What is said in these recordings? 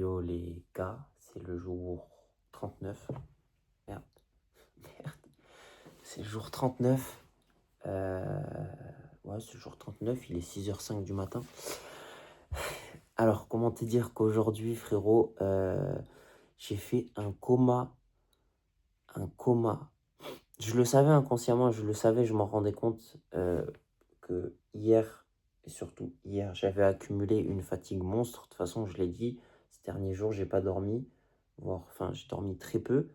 Yo les gars, c'est le jour 39. Merde, merde. C'est le jour 39. Ouais, c'est le jour 39, il est 6h05 du matin. Alors, comment te dire qu'aujourd'hui, frérot, j'ai fait un coma. Un coma. Je le savais inconsciemment, je le savais, je m'en rendais compte que hier, et surtout hier, j'avais accumulé une fatigue monstre. De toute façon, je l'ai dit, ces derniers jours, j'ai pas dormi. Enfin, j'ai dormi très peu.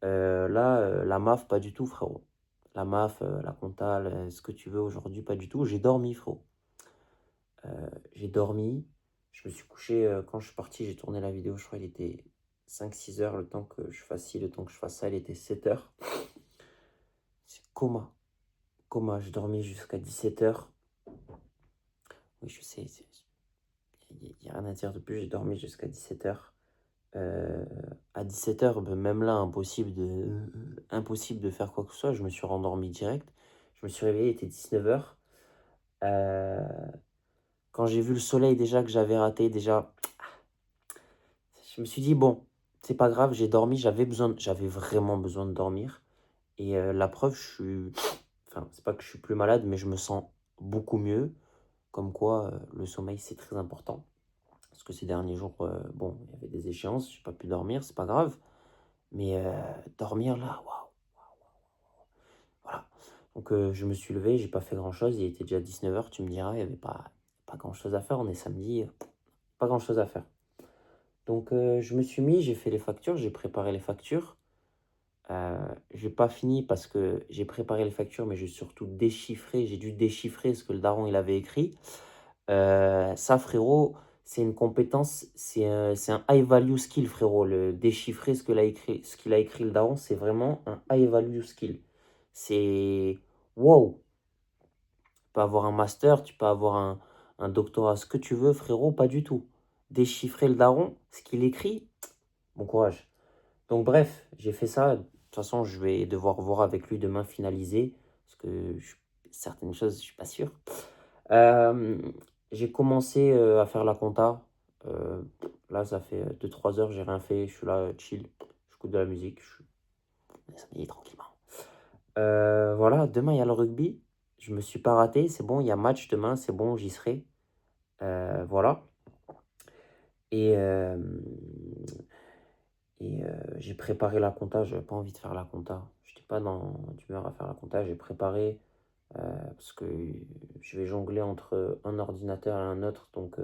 Là, la MAF, pas du tout, frérot. La MAF, la compta, ce que tu veux aujourd'hui, pas du tout. J'ai dormi, frérot. J'ai dormi. Je me suis couché, quand je suis parti, j'ai tourné la vidéo, je crois il était 5-6 heures, le temps que je fasse ci, le temps que je fasse ça, il était 7 heures. C'est coma. Coma, j'ai dormi jusqu'à 17 heures. Oui, je sais, il n'y a rien à dire de plus, j'ai dormi jusqu'à 17 heures. À 17 heures, ben, même là, impossible de faire quoi que ce soit. Je me suis rendormi direct. Je me suis réveillé, il était 19 heures. Quand j'ai vu le soleil déjà que j'avais raté, déjà, je me suis dit, bon, c'est pas grave, j'ai dormi, j'avais vraiment besoin de dormir. Et la preuve, enfin, c'est pas que je suis plus malade, mais je me sens beaucoup mieux. Comme quoi, le sommeil, c'est très important. Parce que ces derniers jours, bon, il y avait des échéances, j'ai pas pu dormir, c'est pas grave. Mais dormir là, waouh, voilà. Donc je me suis levé, j'ai pas fait grand-chose, il était déjà 19 heures, tu me diras, il y avait pas grand-chose à faire, on est samedi, pas grand-chose à faire. Donc je me suis mis, j'ai fait les factures, j'ai préparé les factures. J'ai pas fini parce que j'ai préparé les factures, mais j'ai surtout déchiffré, j'ai dû déchiffrer ce que le daron il avait écrit. Ça, frérot, c'est une compétence, c'est un high value skill, frérot. Le déchiffrer ce qu'il a écrit le daron, c'est vraiment un high value skill. C'est wow. Tu peux avoir un master, tu peux avoir un doctorat, ce que tu veux, frérot, pas du tout. Déchiffrer le daron, ce qu'il écrit, bon courage. Donc bref, j'ai fait ça. De toute façon, je vais devoir voir avec lui demain finaliser, parce que certaines choses, je suis pas sûr. Euh, j'ai commencé à faire la compta. Euh, Là, ça fait 2-3 heures, j'ai rien fait. Je suis là, chill. J'écoute de la musique. On est samedi tranquillement. Voilà, demain, il y a le rugby. Je me suis pas raté. C'est bon, il y a match demain. C'est bon, j'y serai. Voilà. Et, euh, j'ai préparé la compta. J'avais pas envie de faire la compta. Je n'étais pas d'humeur à faire la compta. J'ai préparé parce que je vais jongler entre un ordinateur et un autre. Donc,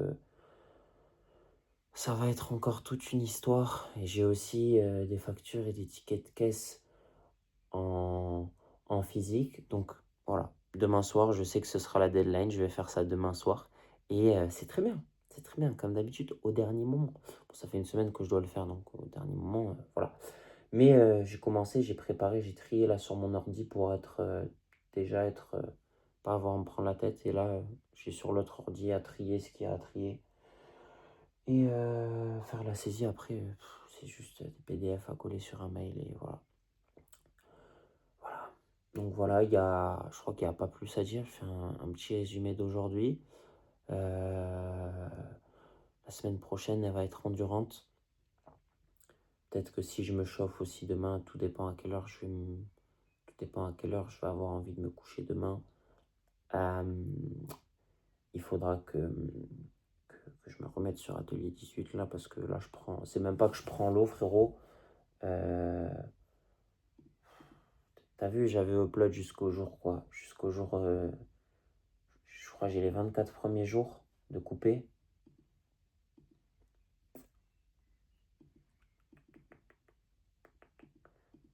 ça va être encore toute une histoire. Et j'ai aussi des factures et des tickets de caisse en, en physique. Donc voilà, demain soir, je sais que ce sera la deadline. Je vais faire ça demain soir. Et c'est très bien. C'est très bien, comme d'habitude, au dernier moment. Bon, ça fait une semaine que je dois le faire, donc au dernier moment, voilà. Mais j'ai commencé, j'ai préparé, j'ai trié là sur mon ordi pour être déjà être pas avoir à me prendre la tête. Et là, j'ai sur l'autre ordi à trier ce qu'il y a à trier. Et faire la saisie après, c'est juste des PDF à coller sur un mail et voilà. Voilà. Donc voilà, je crois qu'il n'y a pas plus à dire. Je fais un petit résumé d'aujourd'hui. La semaine prochaine, elle va être endurante. Peut-être que si je me chauffe aussi demain, tout dépend à quelle heure tout dépend à quelle heure je vais avoir envie de me coucher demain. Il faudra que je me remette sur Atelier 18 là parce que là c'est même pas que je prends l'eau, frérot. Euh, T'as vu, j'avais upload jusqu'au jour quoi? Jusqu'au jour. Je crois que j'ai les 24 premiers jours de couper.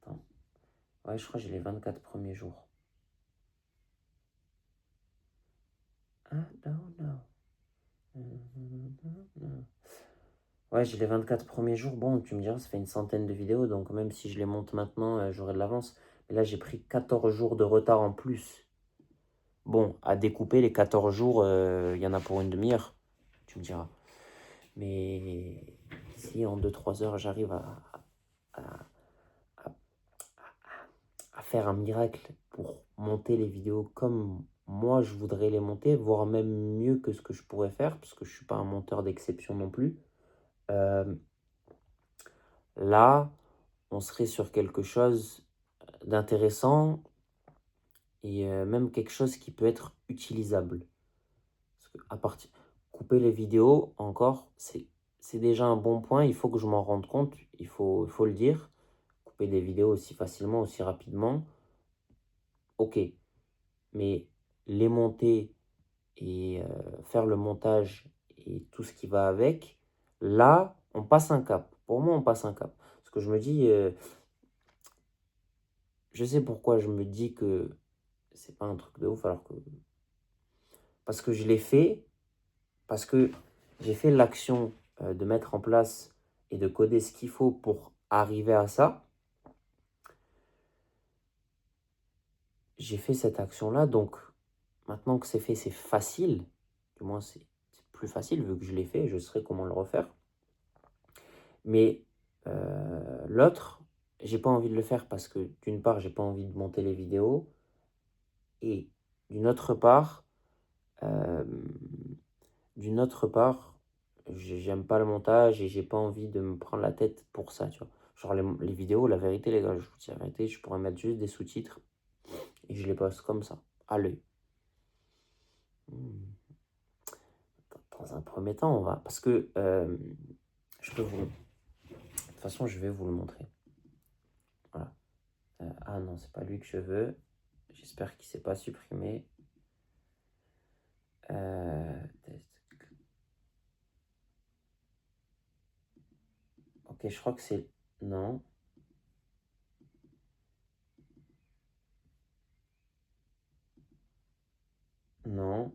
Attends. Ouais, je crois que j'ai les 24 premiers jours. I don't know. Ouais, j'ai les 24 premiers jours. Bon, tu me diras, ça fait une centaine de vidéos. Donc même si je les monte maintenant, j'aurai de l'avance. Mais là, j'ai pris 14 jours de retard en plus. Bon, à découper, les 14 jours, il y en a pour une demi-heure. Tu me diras. Mais si en 2-3 heures, j'arrive à, à- à faire un miracle pour monter les vidéos comme moi je voudrais les monter, voire même mieux que ce que je pourrais faire, parce que je ne suis pas un monteur d'exception non plus. Euh, Là, on serait sur quelque chose d'intéressant et même quelque chose qui peut être utilisable. Parce que à partir... Couper les vidéos, encore, c'est déjà un bon point. Il faut que je m'en rende compte. Il faut le dire. Couper des vidéos aussi facilement, aussi rapidement. Ok. Mais les monter et faire le montage et tout ce qui va avec, là, on passe un cap. Pour moi, on passe un cap. Parce que je me dis, je sais pourquoi je me dis que c'est pas un truc de ouf, alors que... Parce que je l'ai fait, parce que j'ai fait l'action de mettre en place et de coder ce qu'il faut pour arriver à ça. J'ai fait cette action-là, donc maintenant que c'est fait, c'est facile. Du moins, c'est plus facile vu que je l'ai fait, je saurais comment le refaire. Mais l'autre, j'ai pas envie de le faire parce que d'une part, j'ai pas envie de monter les vidéos et d'une autre part, euh, j'aime pas le montage et j'ai pas envie de me prendre la tête pour ça, tu vois. Genre les vidéos, la vérité, les gars, je vous dis la vérité, je pourrais mettre juste des sous-titres et je les poste comme ça, à l'œil. Hmm. Dans un premier temps, on va... Parce que je peux vous... De toute façon, je vais vous le montrer. Voilà. Ah non, c'est pas lui que je veux. J'espère qu'il s'est pas supprimé. Ok, je crois que c'est... Non. Non.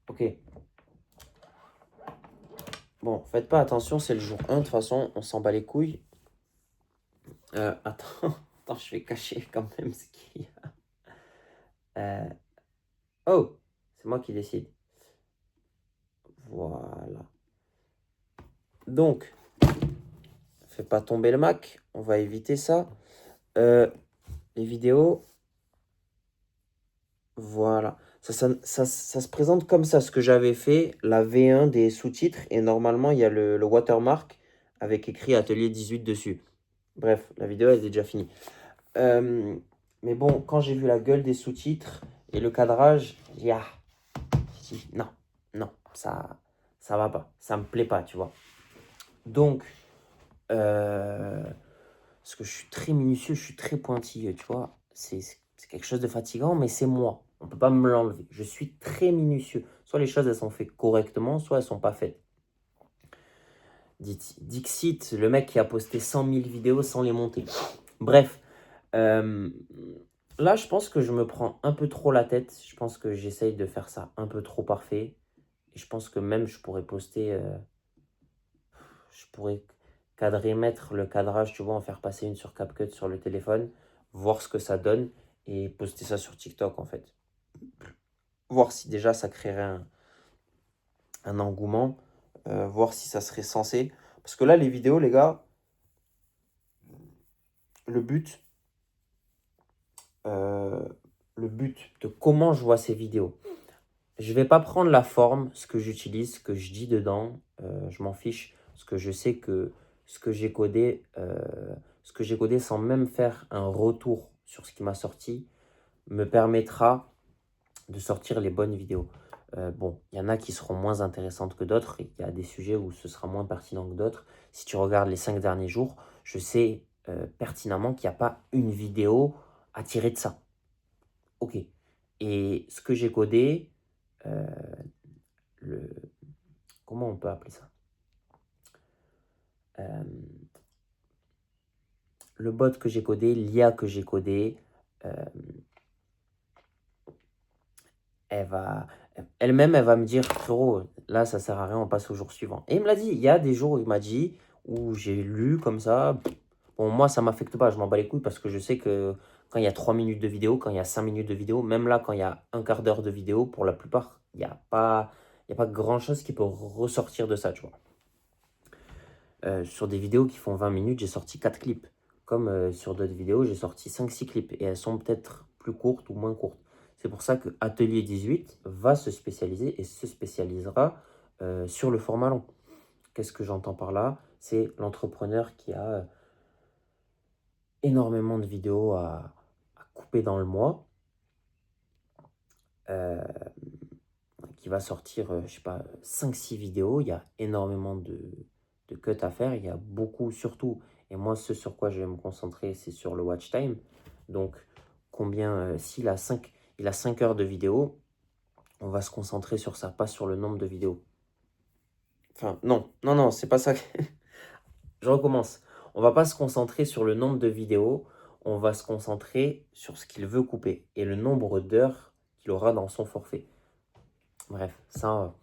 Ok. Bon, faites pas attention, c'est le jour 1. De toute façon, on s'en bat les couilles. Attends. Attends, je vais cacher quand même ce qu'il y a. Oh, c'est moi qui décide. Voilà. Donc, fais pas tomber le Mac. On va éviter ça. Les vidéos. Voilà. Ça se présente comme ça, ce que j'avais fait, la V1 des sous-titres. Et normalement, il y a le watermark avec écrit Atelier 18 dessus. Bref, la vidéo, elle est déjà finie. Mais bon, quand j'ai vu la gueule des sous-titres et le cadrage, j'ai dit, non, non, ça va pas. Ça me plaît pas, tu vois. Donc, parce que je suis très minutieux, je suis très pointilleux, tu vois. C'est quelque chose de fatigant, mais c'est moi. On peut pas me l'enlever. Je suis très minutieux. Soit les choses, elles sont faites correctement, soit elles sont pas faites. Dixit, le mec qui a posté 100 000 vidéos sans les monter. Bref. Là, je pense que je me prends un peu trop la tête. Je pense que j'essaye de faire ça un peu trop parfait. Et je pense que même je pourrais poster... je pourrais cadrer, mettre le cadrage, tu vois, en faire passer une sur CapCut sur le téléphone, voir ce que ça donne et poster ça sur TikTok, en fait. Voir si déjà ça créerait un engouement, voir si ça serait censé. Parce que là, les vidéos, les gars, le but, euh, le but de comment je vois ces vidéos. Je vais pas prendre la forme, ce que j'utilise, ce que je dis dedans, je m'en fiche, parce que je sais que ce que j'ai codé sans même faire un retour sur ce qui m'a sorti, me permettra de sortir les bonnes vidéos. Bon, il y en a qui seront moins intéressantes que d'autres, et il y a des sujets où ce sera moins pertinent que d'autres. Si tu regardes les 5 derniers jours, je sais pertinemment qu'il n'y a pas une vidéo à tirer de ça. Ok. Et ce que j'ai codé, euh, le... comment on peut appeler ça? Euh, le bot que j'ai codé, l'IA que j'ai codé, euh, elle-même, elle va me dire, frérot, là, ça sert à rien, on passe au jour suivant. Et il me l'a dit, il y a des jours où il m'a dit, où j'ai lu comme ça. Bon, moi, ça m'affecte pas, je m'en bats les couilles parce que je sais que quand il y a 3 minutes de vidéo, quand il y a 5 minutes de vidéo, même là, quand il y a un quart d'heure de vidéo, pour la plupart, il y a pas grand-chose qui peut ressortir de ça, tu vois. Sur des vidéos qui font 20 minutes, j'ai sorti 4 clips. Comme sur d'autres vidéos, j'ai sorti 5-6 clips. Et elles sont peut-être plus courtes ou moins courtes. C'est pour ça que Atelier 18 va se spécialiser et se spécialisera sur le format long. Qu'est-ce que j'entends par là? C'est l'entrepreneur qui a énormément de vidéos à couper dans le mois, euh, qui va sortir, je sais pas, 5-6 vidéos. Il y a énormément de cuts à faire. Il y a beaucoup, surtout, et moi, ce sur quoi je vais me concentrer, c'est sur le watch time. Donc, combien, s'il a 5 heures de vidéo, on va se concentrer sur ça, pas sur le nombre de vidéos. Enfin, non, non, non, c'est pas ça. Je recommence. On va pas se concentrer sur le nombre de vidéos, on va se concentrer sur ce qu'il veut couper et le nombre d'heures qu'il aura dans son forfait. Bref, ça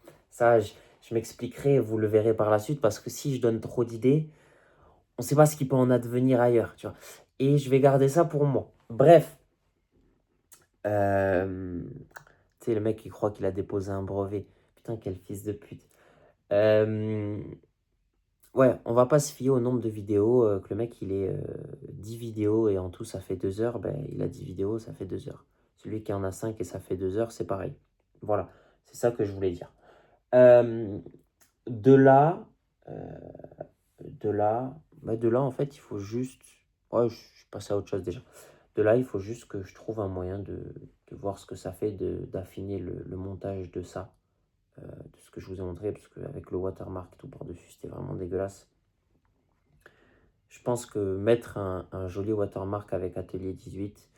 je m'expliquerai, vous le verrez par la suite, parce que si je donne trop d'idées, on ne sait pas ce qui peut en advenir ailleurs, tu vois. Et je vais garder ça pour moi. Bref, tu sais, le mec qui croit qu'il a déposé un brevet. Putain, quel fils de pute. Ouais, on va pas se fier au nombre de vidéos, que le mec il ait 10 vidéos et en tout ça fait 2 heures, ben, il a 10 vidéos, ça fait 2 heures. Celui qui en a 5 et ça fait 2 heures, c'est pareil. Voilà, c'est ça que je voulais dire. Euh, de là, euh, de là en fait, il faut juste... Ouais, je suis passé à autre chose déjà. De là, il faut juste que je trouve un moyen de voir ce que ça fait, d'affiner le montage de ça. De ce que je vous ai montré, parce qu'avec le watermark tout par-dessus, c'était vraiment dégueulasse. Je pense que mettre un joli watermark avec Atelier 18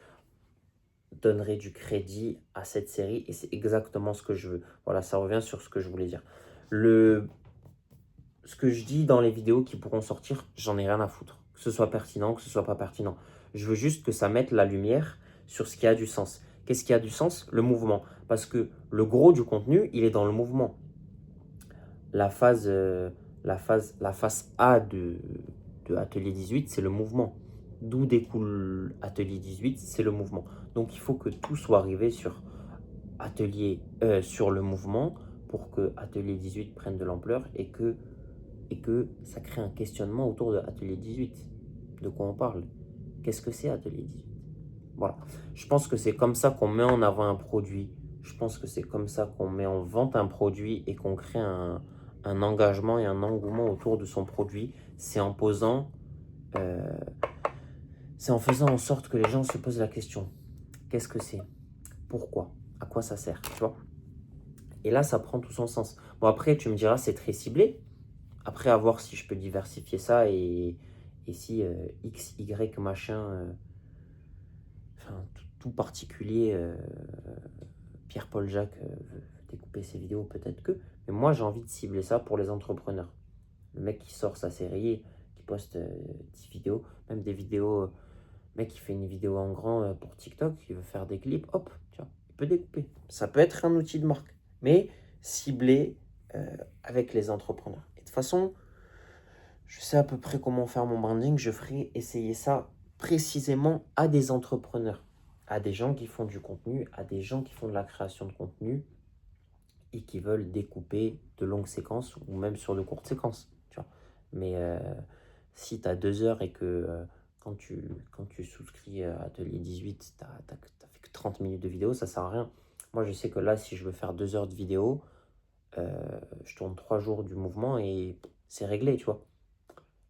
donnerait du crédit à cette série, et c'est exactement ce que je veux. Voilà, ça revient sur ce que je voulais dire. Ce que je dis dans les vidéos qui pourront sortir, j'en ai rien à foutre. Que ce soit pertinent, que ce soit pas pertinent. Je veux juste que ça mette la lumière sur ce qui a du sens. Qu'est-ce qui a du sens? Le mouvement. Parce que le gros du contenu, il est dans le mouvement. La phase A de Atelier 18, c'est le mouvement. D'où découle Atelier 18, c'est le mouvement. Donc il faut que tout soit arrivé sur sur le mouvement pour que Atelier 18 prenne de l'ampleur et que ça crée un questionnement autour de Atelier 18. De quoi on parle? Qu'est-ce que c'est Atelier 18? Voilà. Je pense que c'est comme ça qu'on met en avant un produit. Je pense que c'est comme ça qu'on met en vente un produit et qu'on crée un engagement et un engouement autour de son produit. C'est en posant, c'est en faisant en sorte que les gens se posent la question. Qu'est-ce que c'est? Pourquoi? À quoi ça sert? Tu vois? Et là, ça prend tout son sens. Bon, après, tu me diras, c'est très ciblé. Après, à voir si je peux diversifier ça et si X, Y, machin, enfin, tout particulier, Pierre-Paul Jacques veut découper ses vidéos, peut-être que. Mais moi, j'ai envie de cibler ça pour les entrepreneurs. Le mec qui sort sa série, qui poste 10 vidéos, même des vidéos, mec qui fait une vidéo en grand pour TikTok, qui veut faire des clips, hop, tu vois, il peut découper. Ça peut être un outil de marque, mais ciblé avec les entrepreneurs. Et de toute façon, je sais à peu près comment faire mon branding. Je ferai essayer ça précisément à des entrepreneurs, à des gens qui font du contenu, à des gens qui font de la création de contenu et qui veulent découper de longues séquences ou même sur de courtes séquences. Tu vois. Mais si tu as 2 heures et que quand tu souscris à Atelier 18, tu n'as fait que 30 minutes de vidéo, ça ne sert à rien. Moi, je sais que là, si je veux faire 2 heures de vidéo, je tourne 3 jours du mouvement et c'est réglé, tu vois.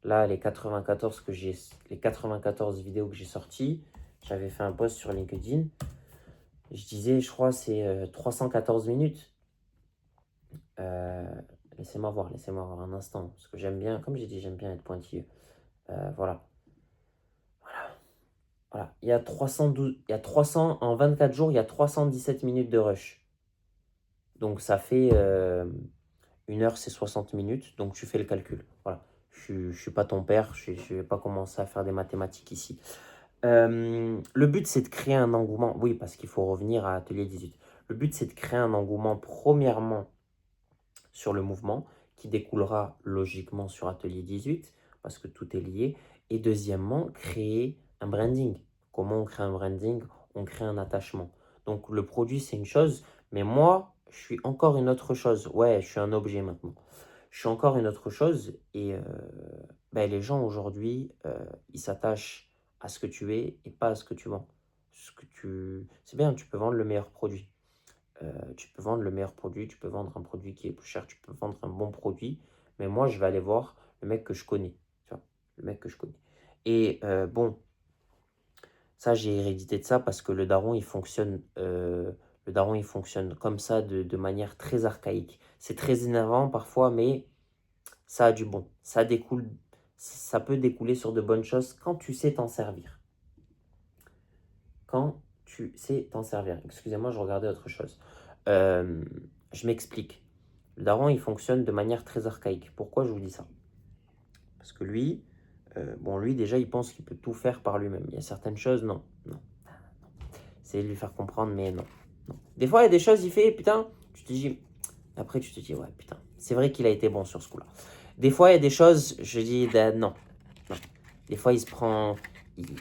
Là, les 94 vidéos que j'ai sorties, j'avais fait un post sur LinkedIn. Je disais, je crois, c'est 314 minutes. Laissez-moi voir un instant. Parce que j'aime bien, comme j'ai dit, j'aime bien être pointilleux. Voilà. Voilà. Il y a 300, en 24 jours, il y a 317 minutes de rush. Donc ça fait 1 heure, c'est 60 minutes. Donc tu fais le calcul. Voilà. Je ne suis pas ton père, je ne vais pas commencer à faire des mathématiques ici. Le but, c'est de créer un engouement. Oui, parce qu'il faut revenir à Atelier 18. Le but, c'est de créer un engouement, premièrement, sur le mouvement, qui découlera logiquement sur Atelier 18, parce que tout est lié. Et deuxièmement, créer un branding. Comment on crée un branding? On crée un attachement. Donc, le produit, c'est une chose, mais moi, je suis encore une autre chose. Ouais, je suis un objet maintenant. je suis encore une autre chose et ben, les gens aujourd'hui, ils s'attachent à ce que tu es et pas à ce que tu vends. C'est bien, tu peux vendre le meilleur produit. Tu peux vendre le meilleur produit, tu peux vendre un produit qui est plus cher, tu peux vendre un bon produit, mais moi, je vais aller voir le mec que je connais, tu vois, le mec que je connais. Et bon, ça, j'ai hérédité de ça parce que le daron, il fonctionne comme ça de manière très archaïque. C'est très énervant parfois, mais ça a du bon. Ça peut découler sur de bonnes choses quand tu sais t'en servir. Quand tu sais t'en servir. Excusez-moi, je regardais autre chose. Euh, je m'explique. Le daron, il fonctionne de manière très archaïque. Pourquoi je vous dis ça? Parce que lui, bon, lui déjà, il pense qu'il peut tout faire par lui-même. Il y a certaines choses, non, non. C'est de lui faire comprendre, mais non, non. Des fois, il y a des choses, il fait, putain, tu te dis, après, tu te dis, ouais, putain, c'est vrai qu'il a été bon sur ce coup-là. Des fois, il y a des choses, je dis, non, non. Des fois, il se prend,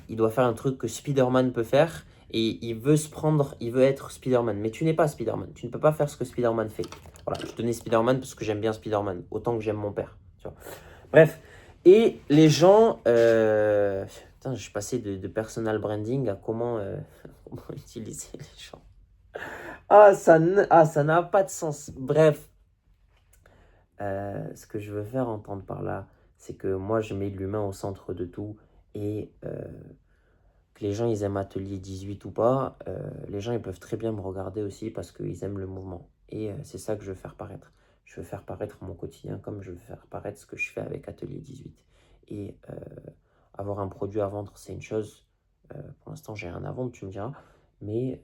il doit faire un truc que Spider-Man peut faire et il veut se prendre, il veut être Spider-Man. Mais tu n'es pas Spider-Man. Tu ne peux pas faire ce que Spider-Man fait. Voilà, je tenais Spider-Man parce que j'aime bien Spider-Man, autant que j'aime mon père. Tu vois. Bref. Et les gens, putain, je suis passé de personal branding à comment, comment utiliser les gens. Ça n'a pas de sens. Bref, ce que je veux faire entendre par là, c'est que moi, je mets l'humain au centre de tout et que les gens, ils aiment Atelier 18 ou pas, les gens, ils peuvent très bien me regarder aussi parce qu'ils aiment le mouvement. Et c'est ça que je veux faire paraître. Je veux faire paraître mon quotidien comme je veux faire paraître ce que je fais avec Atelier 18. Et avoir un produit à vendre, c'est une chose. Pour l'instant, j'ai rien à vendre, tu me diras. Mais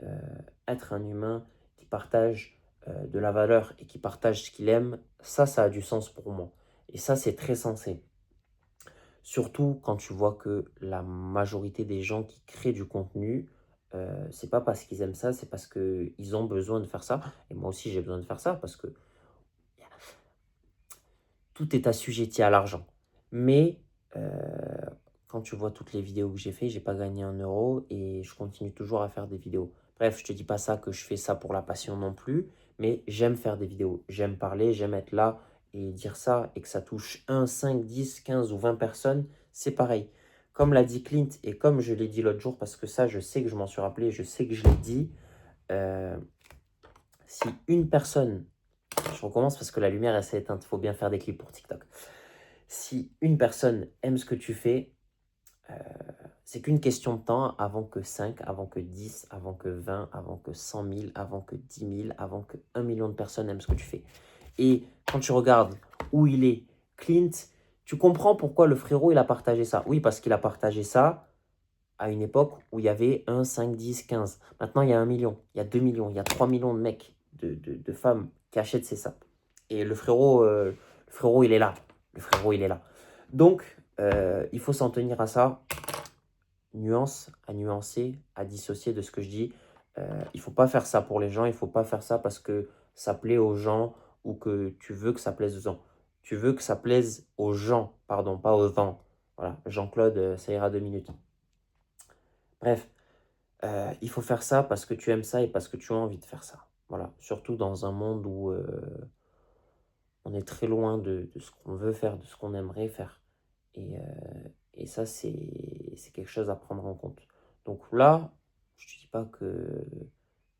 être un humain qui partage de la valeur et qui partage ce qu'il aime, ça a du sens pour moi. Et ça, c'est très sensé. Surtout quand tu vois que la majorité des gens qui créent du contenu, c'est pas parce qu'ils aiment ça, c'est parce qu'ils ont besoin de faire ça. Et moi aussi, j'ai besoin de faire ça parce que tout est assujetti à l'argent. Mais quand tu vois toutes les vidéos que j'ai fait, j'ai pas gagné un euro et je continue toujours à faire des vidéos. Bref, je te dis pas ça que je fais ça pour la passion non plus, mais j'aime faire des vidéos. J'aime parler, j'aime être là et dire ça et que ça touche 1, 5, 10, 15 ou 20 personnes, c'est pareil. Comme l'a dit Clint et comme je l'ai dit l'autre jour, parce que ça, je sais que je m'en suis rappelé, je sais que je l'ai dit, euh, si une personne, je recommence parce que la lumière, elle s'est éteinte, il faut bien faire des clips pour TikTok. Si une personne aime ce que tu fais, c'est qu'une question de temps avant que 5, avant que 10, avant que 20, avant que 100 000, avant que 10 000, avant que 1 million de personnes aiment ce que tu fais. Et quand tu regardes où il est, Clint, tu comprends pourquoi le frérot, il a partagé ça. Oui, parce qu'il a partagé ça à une époque où il y avait 1, 5, 10, 15. Maintenant, il y a 1 million, il y a 2 millions, il y a 3 millions de mecs, de femmes qui achètent ces sapes. Et le frérot, il est là. Le frérot, il est là. Donc, il faut s'en tenir à ça. Nuance, à nuancer, à dissocier de ce que je dis. Il ne faut pas faire ça pour les gens, il ne faut pas faire ça parce que ça plaît aux gens ou que tu veux que ça plaise aux gens. Tu veux que ça plaise aux gens, pardon, pas aux vents. Voilà, Jean-Claude, ça ira 2 minutes. Bref, il faut faire ça parce que tu aimes ça et parce que tu as envie de faire ça. Voilà, surtout dans un monde où on est très loin de ce qu'on veut faire, de ce qu'on aimerait faire. Et ça, c'est quelque chose à prendre en compte. Donc là, je ne dis pas que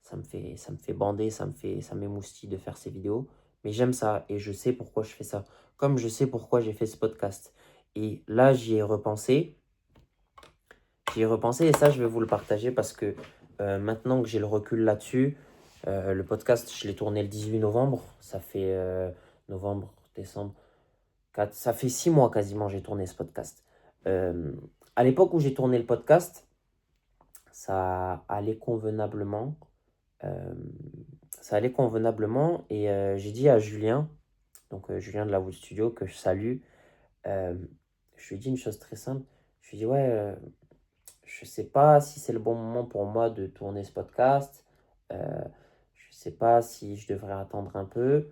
ça me fait bander, ça m'émoustille de faire ces vidéos, mais j'aime ça et je sais pourquoi je fais ça. Comme je sais pourquoi j'ai fait ce podcast. Et là, j'y ai repensé. J'y ai repensé et ça, je vais vous le partager parce que maintenant que j'ai le recul là-dessus, le podcast, je l'ai tourné le 18 novembre. Ça fait novembre, décembre, 4, ça fait 6 mois quasiment j'ai tourné ce podcast. Euh, à l'époque où j'ai tourné le podcast, ça allait convenablement. euh, Ça allait convenablement et j'ai dit à Julien, donc Julien de la Wood Studio, que je salue, euh, je lui ai dit une chose très simple. Je lui ai dit, ouais, je sais pas si c'est le bon moment pour moi de tourner ce podcast. Je sais pas si je devrais attendre un peu.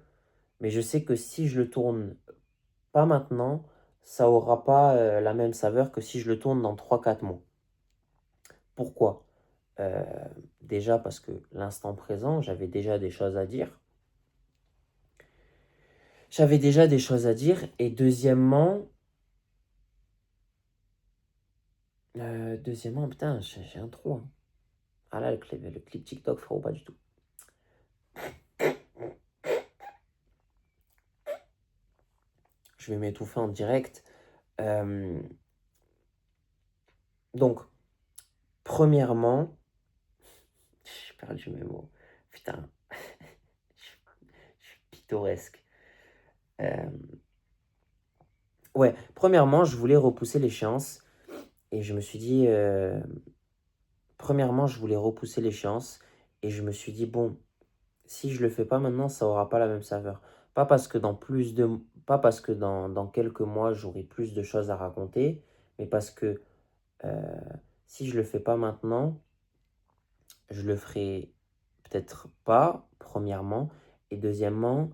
Mais je sais que si je le tourne pas maintenant, ça aura pas la même saveur que si je le tourne dans 3 4 mois. Pourquoi? Euh, Déjà parce que l'instant présent, j'avais déjà des choses à dire. j'avais déjà des choses à dire. Et deuxièmement, putain, j'ai un trou, hein. Ah là, le clip TikTok, frérot, pas du tout. Je vais m'étouffer en direct. Donc, premièrement, j'ai perdu mes mots. Putain, je suis pittoresque. Euh, ouais, premièrement, je voulais repousser l'échéance. Et je me suis dit, premièrement, je voulais repousser l'échéance. Et je me suis dit, bon, si je le fais pas maintenant, ça aura pas la même saveur. Pas parce que pas parce que dans quelques mois, j'aurai plus de choses à raconter, mais parce que euh, si je le fais pas maintenant, je le ferai peut-être pas, premièrement. Et deuxièmement,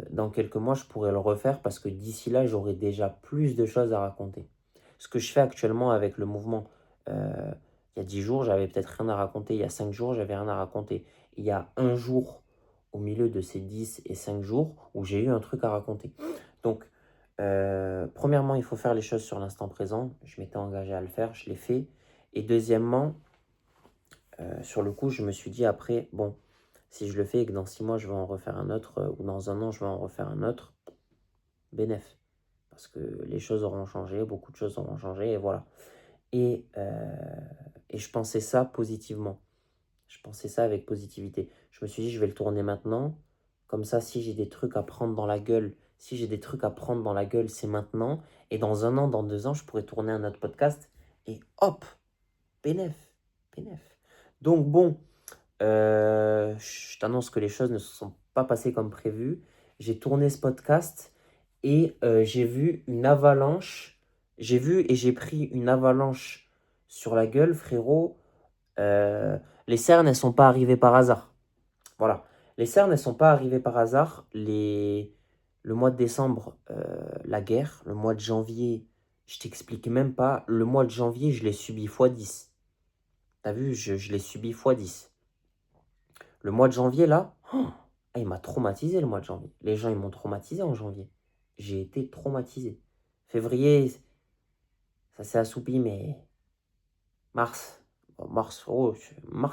dans quelques mois, je pourrais le refaire parce que d'ici là, j'aurai déjà plus de choses à raconter. Ce que je fais actuellement avec le mouvement, il y a 10 jours, j'avais peut-être rien à raconter. Il y a 5 jours, j'avais rien à raconter. Il y a un jour au milieu de ces 10 et 5 jours où j'ai eu un truc à raconter. Donc, premièrement, il faut faire les choses sur l'instant présent. Je m'étais engagé à le faire, je l'ai fait. Et deuxièmement, sur le coup, je me suis dit après, bon, si je le fais et que dans 6 mois, je vais en refaire un autre, ou dans un an, je vais en refaire un autre, bénef. Parce que les choses auront changé, beaucoup de choses auront changé, et voilà. Et, euh, et je pensais ça positivement. Je pensais ça avec positivité. Je me suis dit, je vais le tourner maintenant. Comme ça, si j'ai des trucs à prendre dans la gueule, si j'ai des trucs à prendre dans la gueule, c'est maintenant. Et dans un an, dans 2 ans, je pourrais tourner un autre podcast. Et hop, bénef, bénef. Donc bon, je t'annonce que les choses ne se sont pas passées comme prévu. J'ai tourné ce podcast et j'ai vu une avalanche. J'ai vu et j'ai pris une avalanche sur la gueule, frérot. Euh, les cernes, elles sont pas arrivées par hasard. Voilà. Les cernes, elles sont pas arrivées par hasard. Le mois de décembre, la guerre. Le mois de janvier, je t'explique même pas. Le mois de janvier, je l'ai subi x10. T'as vu, je l'ai subi x10. Le mois de janvier, là, il m'a traumatisé le mois de janvier. Les gens, ils m'ont traumatisé en janvier. J'ai été traumatisé. Février, ça s'est assoupi, mais mars, mars,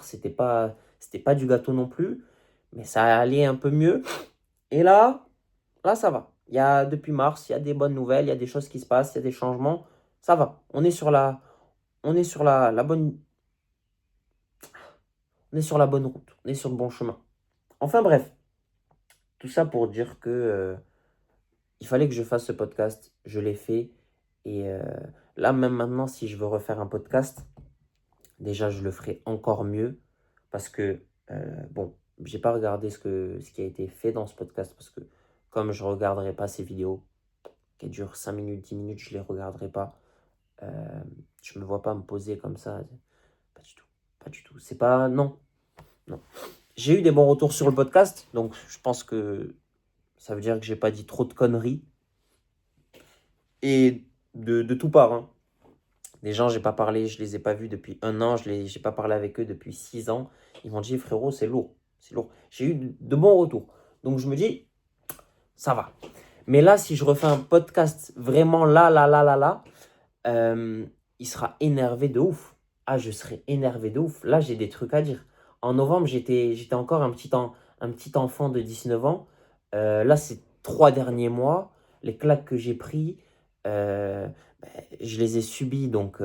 c'était pas du gâteau non plus, mais ça allait un peu mieux. Et là, ça va. Depuis mars, il y a des bonnes nouvelles, il y a des choses qui se passent, il y a des changements. Ça va. On est sur la bonne route. On est sur le bon chemin. Enfin bref, tout ça pour dire que il fallait que je fasse ce podcast. Je l'ai fait. Et là, même maintenant, si je veux refaire un podcast, déjà, je le ferai encore mieux. Parce que, bon, j'ai pas regardé ce qui a été fait dans ce podcast. Parce que, comme je regarderai pas ces vidéos qui durent 5 minutes, 10 minutes, je les regarderai pas. Je me vois pas me poser comme ça. Pas du tout. Pas du tout. C'est pas. Non. Non. J'ai eu des bons retours sur le podcast. Donc, je pense que ça veut dire que j'ai pas dit trop de conneries. Et de tout part, hein. Les gens, j'ai pas parlé, je les ai pas vus depuis 1 an, j'ai pas parlé avec eux depuis 6 ans. Ils m'ont dit, frérot, c'est lourd, c'est lourd. J'ai eu de bons retours. Donc je me dis, ça va. Mais là, si je refais un podcast vraiment là, il sera énervé de ouf. Ah, je serai énervé de ouf. Là, j'ai des trucs à dire. En novembre, j'étais encore un petit enfant de 19 ans. Là, ces 3 derniers mois, les claques que j'ai pris, euh, ben, je les ai subies. Donc,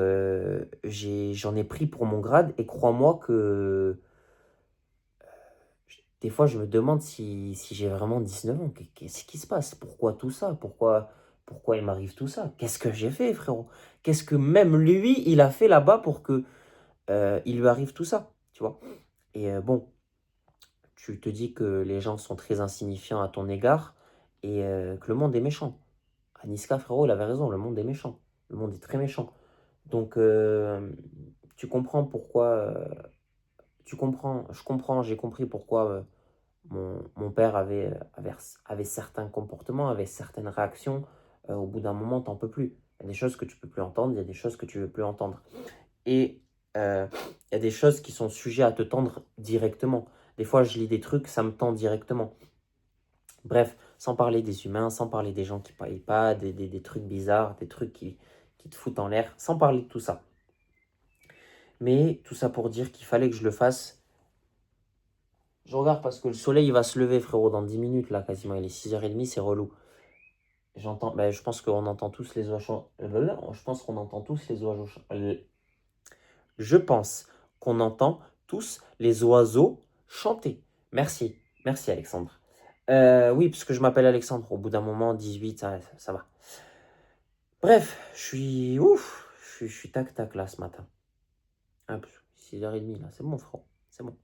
j'en ai pris pour mon grade. Et crois-moi que des fois, je me demande si j'ai vraiment 19 ans. Qu'est-ce qui se passe? Pourquoi tout ça? Pourquoi il m'arrive tout ça? Qu'est-ce que j'ai fait, frérot? Qu'est-ce que même lui, il a fait là-bas pour que il lui arrive tout ça, tu vois? Et bon, tu te dis que les gens sont très insignifiants à ton égard et que le monde est méchant. Aniska, frérot, il avait raison, le monde est méchant. Le monde est très méchant. Donc, tu comprends pourquoi... j'ai compris pourquoi mon père avait certains comportements, avait certaines réactions. Au bout d'un moment, t'en peux plus. Il y a des choses que tu peux plus entendre, il y a des choses que tu veux plus entendre. Et il y a des choses qui sont sujets à te tendre directement. Des fois, je lis des trucs, ça me tend directement. Bref, sans parler des humains, sans parler des gens qui payent pas, des trucs bizarres, des trucs qui te foutent en l'air, sans parler de tout ça. Mais tout ça pour dire qu'il fallait que je le fasse. Je regarde parce que le soleil il va se lever, frérot, dans 10 minutes, là, quasiment. Il est 6h30, c'est relou. J'entends, ben, je pense qu'on entend tous les oiseaux. Je pense qu'on entend tous les oiseaux. Je pense qu'on entend tous les oiseaux chanter. Merci. Merci, Alexandre. Oui, parce que je m'appelle Alexandre. Au bout d'un moment, 18, ça va. Bref, je suis ouf. Je suis tac-tac là ce matin. Hop, 6h30 là. C'est bon, frérot. C'est bon.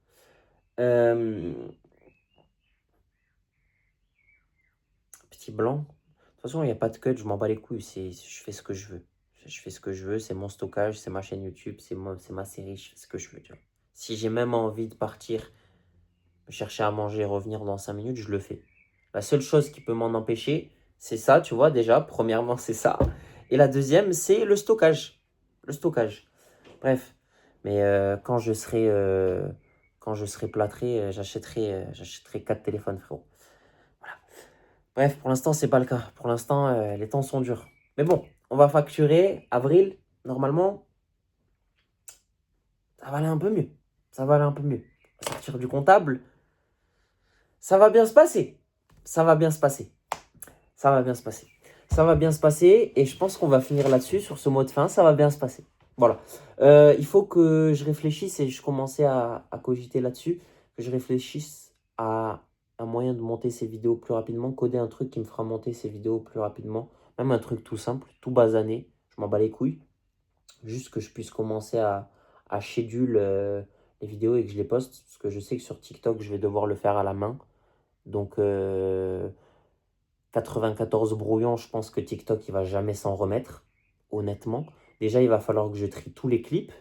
Petit blanc. De toute façon, il n'y a pas de cut. Je m'en bats les couilles. Je fais ce que je veux. Je fais ce que je veux. C'est mon stockage. C'est ma chaîne YouTube. C'est ma série. Je fais ce que je veux. Tu vois. Si j'ai même envie de partir, chercher à manger et revenir dans 5 minutes, je le fais. La seule chose qui peut m'en empêcher, c'est ça, tu vois, déjà. Premièrement, c'est ça. Et la deuxième, c'est le stockage. Le stockage. Bref. Mais quand je serai plâtré, j'achèterai 4 téléphones, frérot. Voilà. Bref, pour l'instant, c'est pas le cas. Pour l'instant, les temps sont durs. Mais bon, on va facturer avril. Normalement, ça va aller un peu mieux. Ça va aller un peu mieux. On va sortir du comptable. Ça va bien se passer. Ça va bien se passer. Ça va bien se passer. Ça va bien se passer et je pense qu'on va finir là-dessus, sur ce mot de fin. Ça va bien se passer. Voilà. Il faut que je réfléchisse et je commençais à cogiter là-dessus, que je réfléchisse à un moyen de monter ces vidéos plus rapidement, coder un truc qui me fera monter ces vidéos plus rapidement. Même un truc tout simple, tout basané. Je m'en bats les couilles. Juste que je puisse commencer à schedule les vidéos et que je les poste. Parce que je sais que sur TikTok, je vais devoir le faire à la main. Donc, 94 brouillons, je pense que TikTok, il va jamais s'en remettre, honnêtement. Déjà, il va falloir que je trie tous les clips.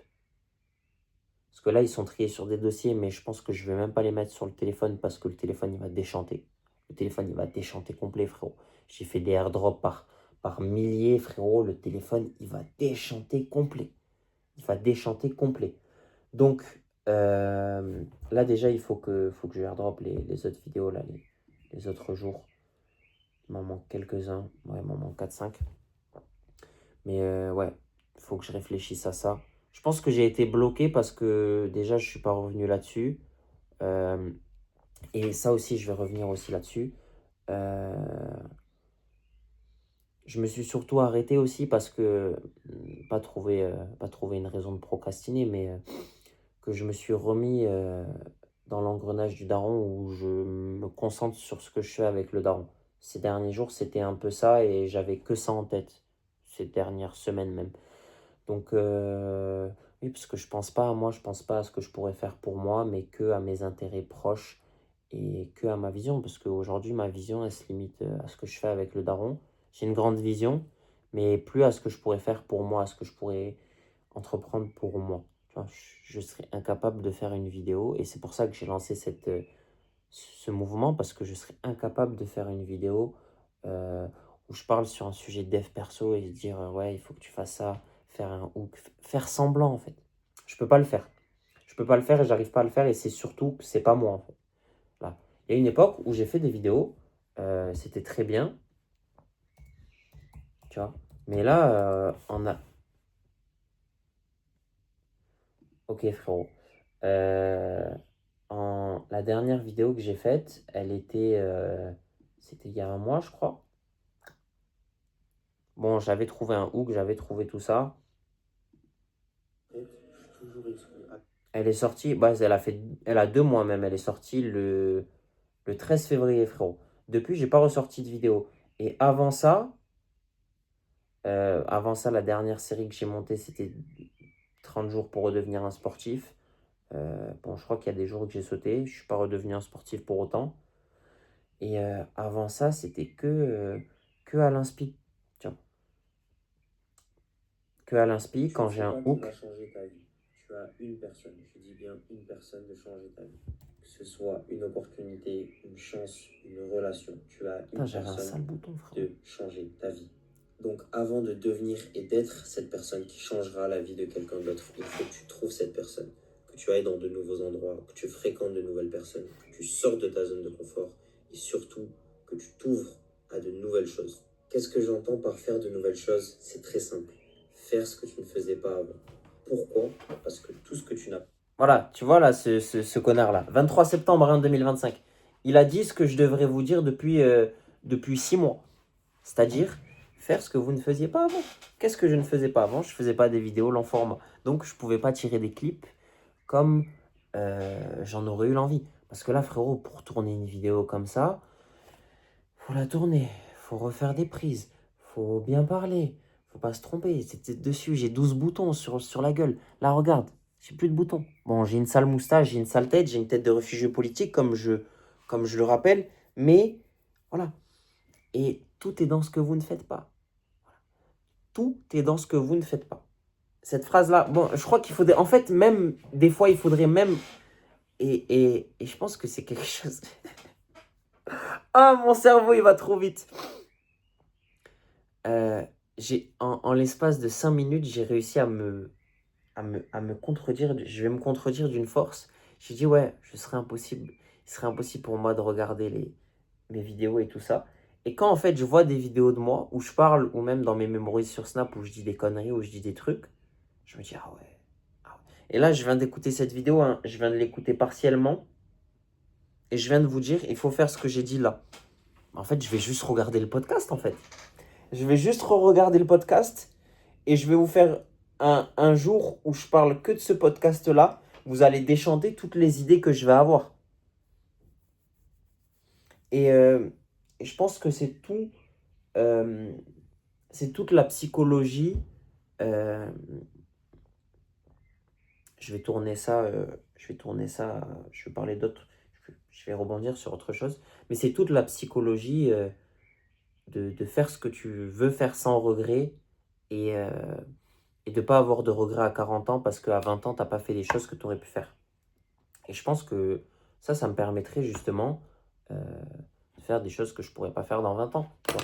Parce que là, ils sont triés sur des dossiers, mais je pense que je vais même pas les mettre sur le téléphone parce que le téléphone, il va déchanter. Le téléphone, il va déchanter complet, frérot. J'ai fait des airdrops par milliers, frérot. Le téléphone, il va déchanter complet. Il va déchanter complet. Donc, là, déjà, il faut que je airdrop les autres vidéos, là, les autres jours. Il m'en manque quelques-uns. Ouais, il m'en manque 4-5. Mais ouais, il faut que je réfléchisse à ça. Je pense que j'ai été bloqué parce que déjà, je ne suis pas revenu là-dessus. Et ça aussi, je vais revenir aussi là-dessus. Euh, je me suis surtout arrêté aussi parce que, pas trouver une raison de procrastiner, mais que je me suis remis dans l'engrenage du daron où je me concentre sur ce que je fais avec le daron. Ces derniers jours, c'était un peu ça et j'avais que ça en tête, ces dernières semaines même. Donc, oui, parce que je pense pas à moi, je pense pas à ce que je pourrais faire pour moi, mais que à mes intérêts proches et que à ma vision. Parce qu'aujourd'hui, ma vision, elle se limite à ce que je fais avec le daron. J'ai une grande vision, mais plus à ce que je pourrais faire pour moi, à ce que je pourrais entreprendre pour moi. Tu vois, je serais incapable de faire une vidéo et c'est pour ça que j'ai lancé ce mouvement parce que je serais incapable de faire une vidéo euh, où je parle sur un sujet de dev perso et dire ouais, il faut que tu fasses ça, faire un hook, faire semblant en fait. Je peux pas le faire. Je peux pas le faire et j'arrive pas à le faire et c'est surtout que c'est pas moi en fait. Là. Il y a une époque où j'ai fait des vidéos, c'était très bien, tu vois. Mais là, on a. Ok frérot. La dernière vidéo que j'ai faite, elle était. C'était il y a un mois, je crois. Bon, j'avais trouvé un hook, j'avais trouvé tout ça. Elle est sortie, bah, elle a 2 mois même. Elle est sortie le 13 février, frérot. Depuis, j'ai pas ressorti de vidéo. Et avant ça, la dernière série que j'ai montée, c'était 30 jours pour redevenir un sportif. Bon, je crois qu'il y a des jours que j'ai sauté. Je suis pas redevenu un sportif pour autant. Et avant ça, c'était que à l'inspi. Tiens, que à l'inspi, quand j'ai un hook. Changer ta vie. Tu as une personne, je dis bien une personne de changer ta vie. Que ce soit une opportunité, une chance, une relation. Tu as Putain, une j'avais un personne sale bouton, frère. de changer ta vie. Donc avant de devenir et d'être cette personne qui changera la vie de quelqu'un d'autre, il faut que tu trouves cette personne, que tu ailles dans de nouveaux endroits, que tu fréquentes de nouvelles personnes, que tu sortes de ta zone de confort et surtout que tu t'ouvres à de nouvelles choses. Qu'est-ce que j'entends par faire de nouvelles choses? C'est très simple. Faire ce que tu ne faisais pas avant. Pourquoi? Parce que tout ce que tu n'as pas. Voilà, tu vois là, ce connard-là. 23 septembre 2025. Il a dit ce que je devrais vous dire depuis 6 mois. C'est-à-dire faire ce que vous ne faisiez pas avant. Qu'est-ce que je ne faisais pas avant? Je ne faisais pas des vidéos long format. Donc je ne pouvais pas tirer des clips comme j'en aurais eu l'envie. Parce que là, frérot, pour tourner une vidéo comme ça, faut la tourner, faut refaire des prises, faut bien parler, faut pas se tromper. C'était dessus, j'ai 12 boutons sur la gueule. Là, regarde, j'ai plus de boutons. Bon, j'ai une sale moustache, j'ai une sale tête, j'ai une tête de réfugié politique, comme je le rappelle. Mais voilà. Et tout est dans ce que vous ne faites pas. Tout est dans ce que vous ne faites pas. Cette phrase-là, bon, je crois qu'il faudrait, en fait, même, des fois, il faudrait même, et je pense que c'est quelque chose. Ah, mon cerveau, il va trop vite. En l'espace de 5 minutes, j'ai réussi à me contredire. Je vais me contredire d'une force. J'ai dit, ouais, il serait impossible pour moi de regarder mes vidéos et tout ça. Et quand en fait je vois des vidéos de moi où je parle, ou même dans mes memories sur Snap où je dis des conneries, où je dis des trucs, je me dis, ah ouais. Ah ouais. Et là, je viens d'écouter cette vidéo, hein, je viens de l'écouter partiellement. Et je viens de vous dire, il faut faire ce que j'ai dit là. En fait, je vais juste regarder le podcast, en fait. Je vais juste re-regarder le podcast et je vais vous faire un jour où je parle que de ce podcast-là. Vous allez déchanter toutes les idées que je vais avoir. Et je pense que c'est toute la psychologie. euh, je vais tourner ça, je vais parler d'autres. Je vais rebondir sur autre chose. Mais c'est toute la psychologie de faire ce que tu veux faire sans regret et de ne pas avoir de regrets à 40 ans parce qu'à 20 ans, tu n'as pas fait les choses que tu aurais pu faire. Et je pense que ça me permettrait justement de faire des choses que je ne pourrais pas faire dans 20 ans. Tu vois.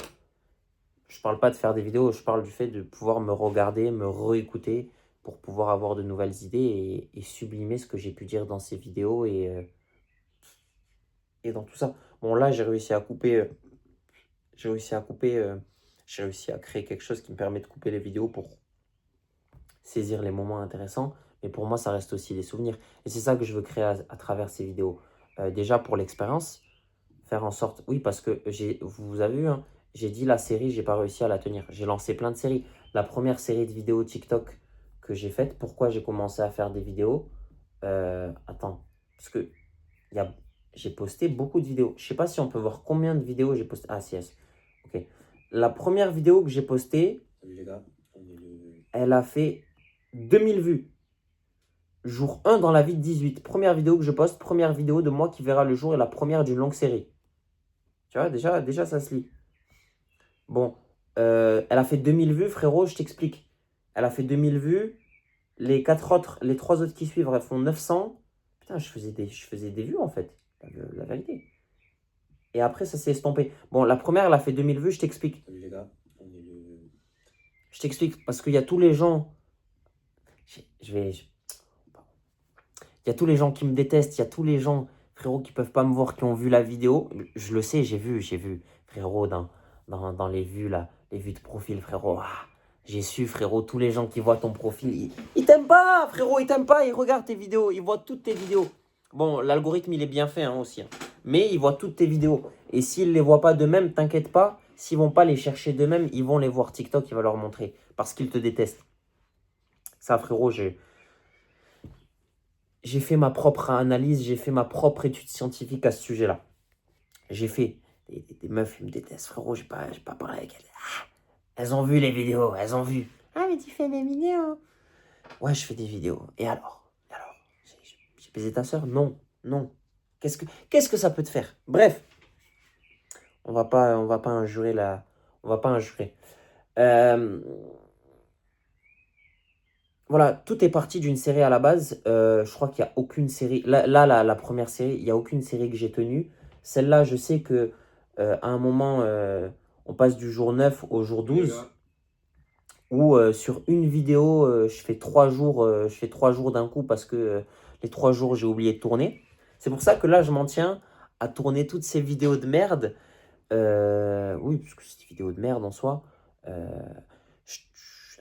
Je ne parle pas de faire des vidéos, je parle du fait de pouvoir me regarder, me réécouter pour pouvoir avoir de nouvelles idées et sublimer ce que j'ai pu dire dans ces vidéos et dans tout ça. Bon, là, j'ai réussi à couper, j'ai réussi à créer quelque chose qui me permet de couper les vidéos pour saisir les moments intéressants. Mais pour moi, ça reste aussi des souvenirs. Et c'est ça que je veux créer à travers ces vidéos. Déjà pour l'expérience, faire en sorte... Oui, parce que vous avez vu, hein, j'ai dit la série, j'ai pas réussi à la tenir. J'ai lancé plein de séries. La première série de vidéos TikTok que j'ai faite, pourquoi j'ai commencé à faire des vidéos attends, parce que j'ai posté beaucoup de vidéos. Je sais pas si on peut voir combien de vidéos j'ai posté. Ah, si, yes. Ok. La première vidéo que j'ai postée, Salut les gars, on est le... elle a fait 2000 vues. Jour 1 dans la vie de 18. Première vidéo que je poste, première vidéo de moi qui verra le jour et la première d'une longue série. Tu vois, déjà ça se lit. Bon, elle a fait 2000 vues, frérot, je t'explique. Elle a fait 2000 vues. Les 3 autres qui suivent, elles font 900. Putain, je faisais des vues en fait. La vérité. Et après, ça s'est estompé. Bon, la première, elle a fait 2000 vues, je t'explique. Salut les gars, on est le... Je t'explique, parce qu'il y a tous les gens. Il y a tous les gens qui me détestent, il y a tous les gens, frérot, qui peuvent pas me voir, qui ont vu la vidéo. Je le sais, j'ai vu, frérot, dans les vues, là, les vues de profil, frérot. Ah, j'ai su, frérot, tous les gens qui voient ton profil, ils t'aiment pas, frérot, ils t'aiment pas, ils regardent tes vidéos, ils voient toutes tes vidéos. Bon, l'algorithme, il est bien fait hein, aussi. Hein. Mais ils voient toutes tes vidéos. Et s'ils les voient pas d'eux-mêmes, t'inquiète pas, s'ils vont pas les chercher d'eux-mêmes, ils vont les voir TikTok, il va leur montrer. Parce qu'ils te détestent. Ça, frérot, j'ai fait ma propre analyse, j'ai fait ma propre étude scientifique à ce sujet-là. J'ai fait des meufs, ils me détestent, frérot, j'ai pas parlé avec elles. Ah, elles ont vu les vidéos, elles ont vu. Ah, mais tu fais des vidéos. Ouais, je fais des vidéos. Et alors, j'ai baisé ta soeur? Non, non. Qu'est-ce que ça peut te faire? Bref, on va pas injurer la... On va pas injurer. Voilà, tout est parti d'une série à la base. Je crois qu'il n'y a aucune série. Là, la première série, il n'y a aucune série que j'ai tenue. Celle-là, je sais que à un moment, on passe du jour 9 au jour 12. Où sur une vidéo, je fais 3 jours, d'un coup parce que les 3 jours, j'ai oublié de tourner. C'est pour ça que là, je m'en tiens à tourner toutes ces vidéos de merde. Oui, parce que c'est une vidéo de merde en soi.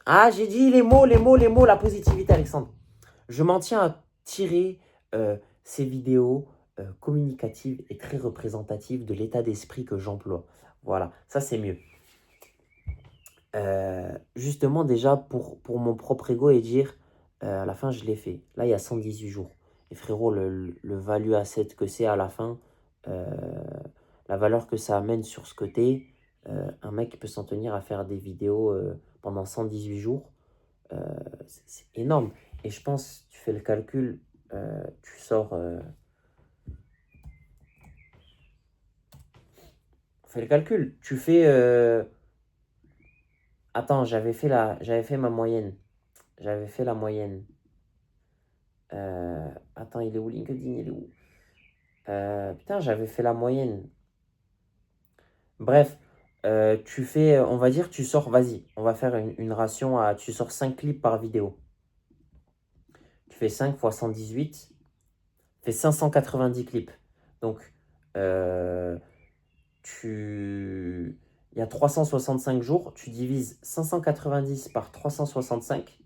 Ah, j'ai dit les mots, la positivité, Alexandre. Je m'en tiens à tirer ces vidéos communicatives et très représentatives de l'état d'esprit que j'emploie. Voilà, ça c'est mieux. Justement, déjà, pour mon propre ego et dire, à la fin, je l'ai fait. Là, il y a 118 jours. Et frérot, le value asset que c'est à la fin, euh, la valeur que ça amène sur ce côté, un mec qui peut s'en tenir à faire des vidéos pendant 118 jours, c'est énorme. Et je pense, tu fais le calcul, tu sors... fais le calcul, tu fais... Attends, j'avais fait ma moyenne. J'avais fait la moyenne. Attends, il est où LinkedIn? Il est où? Putain, j'avais fait la moyenne. Bref, tu fais, on va dire, tu sors, vas-y, on va faire une ration à, tu sors 5 clips par vidéo. Tu fais 5 fois 118, fait 590 clips. Donc, euh, il y a 365 jours, tu divises 590 par 365.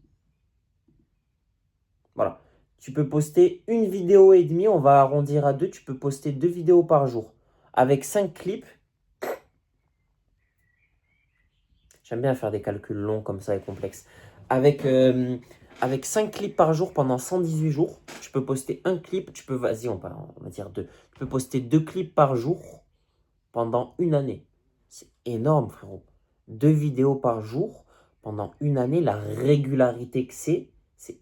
Voilà. Tu peux poster une vidéo et demie, on va arrondir à deux, tu peux poster 2 vidéos par jour. Avec 5 clips, j'aime bien faire des calculs longs comme ça et complexes. Avec 5 clips par jour pendant 118 jours, tu peux poster un clip, tu peux, vas-y, on va dire deux. Tu peux poster 2 clips par jour pendant une année. C'est énorme, frérot. 2 vidéos par jour pendant une année, la régularité que c'est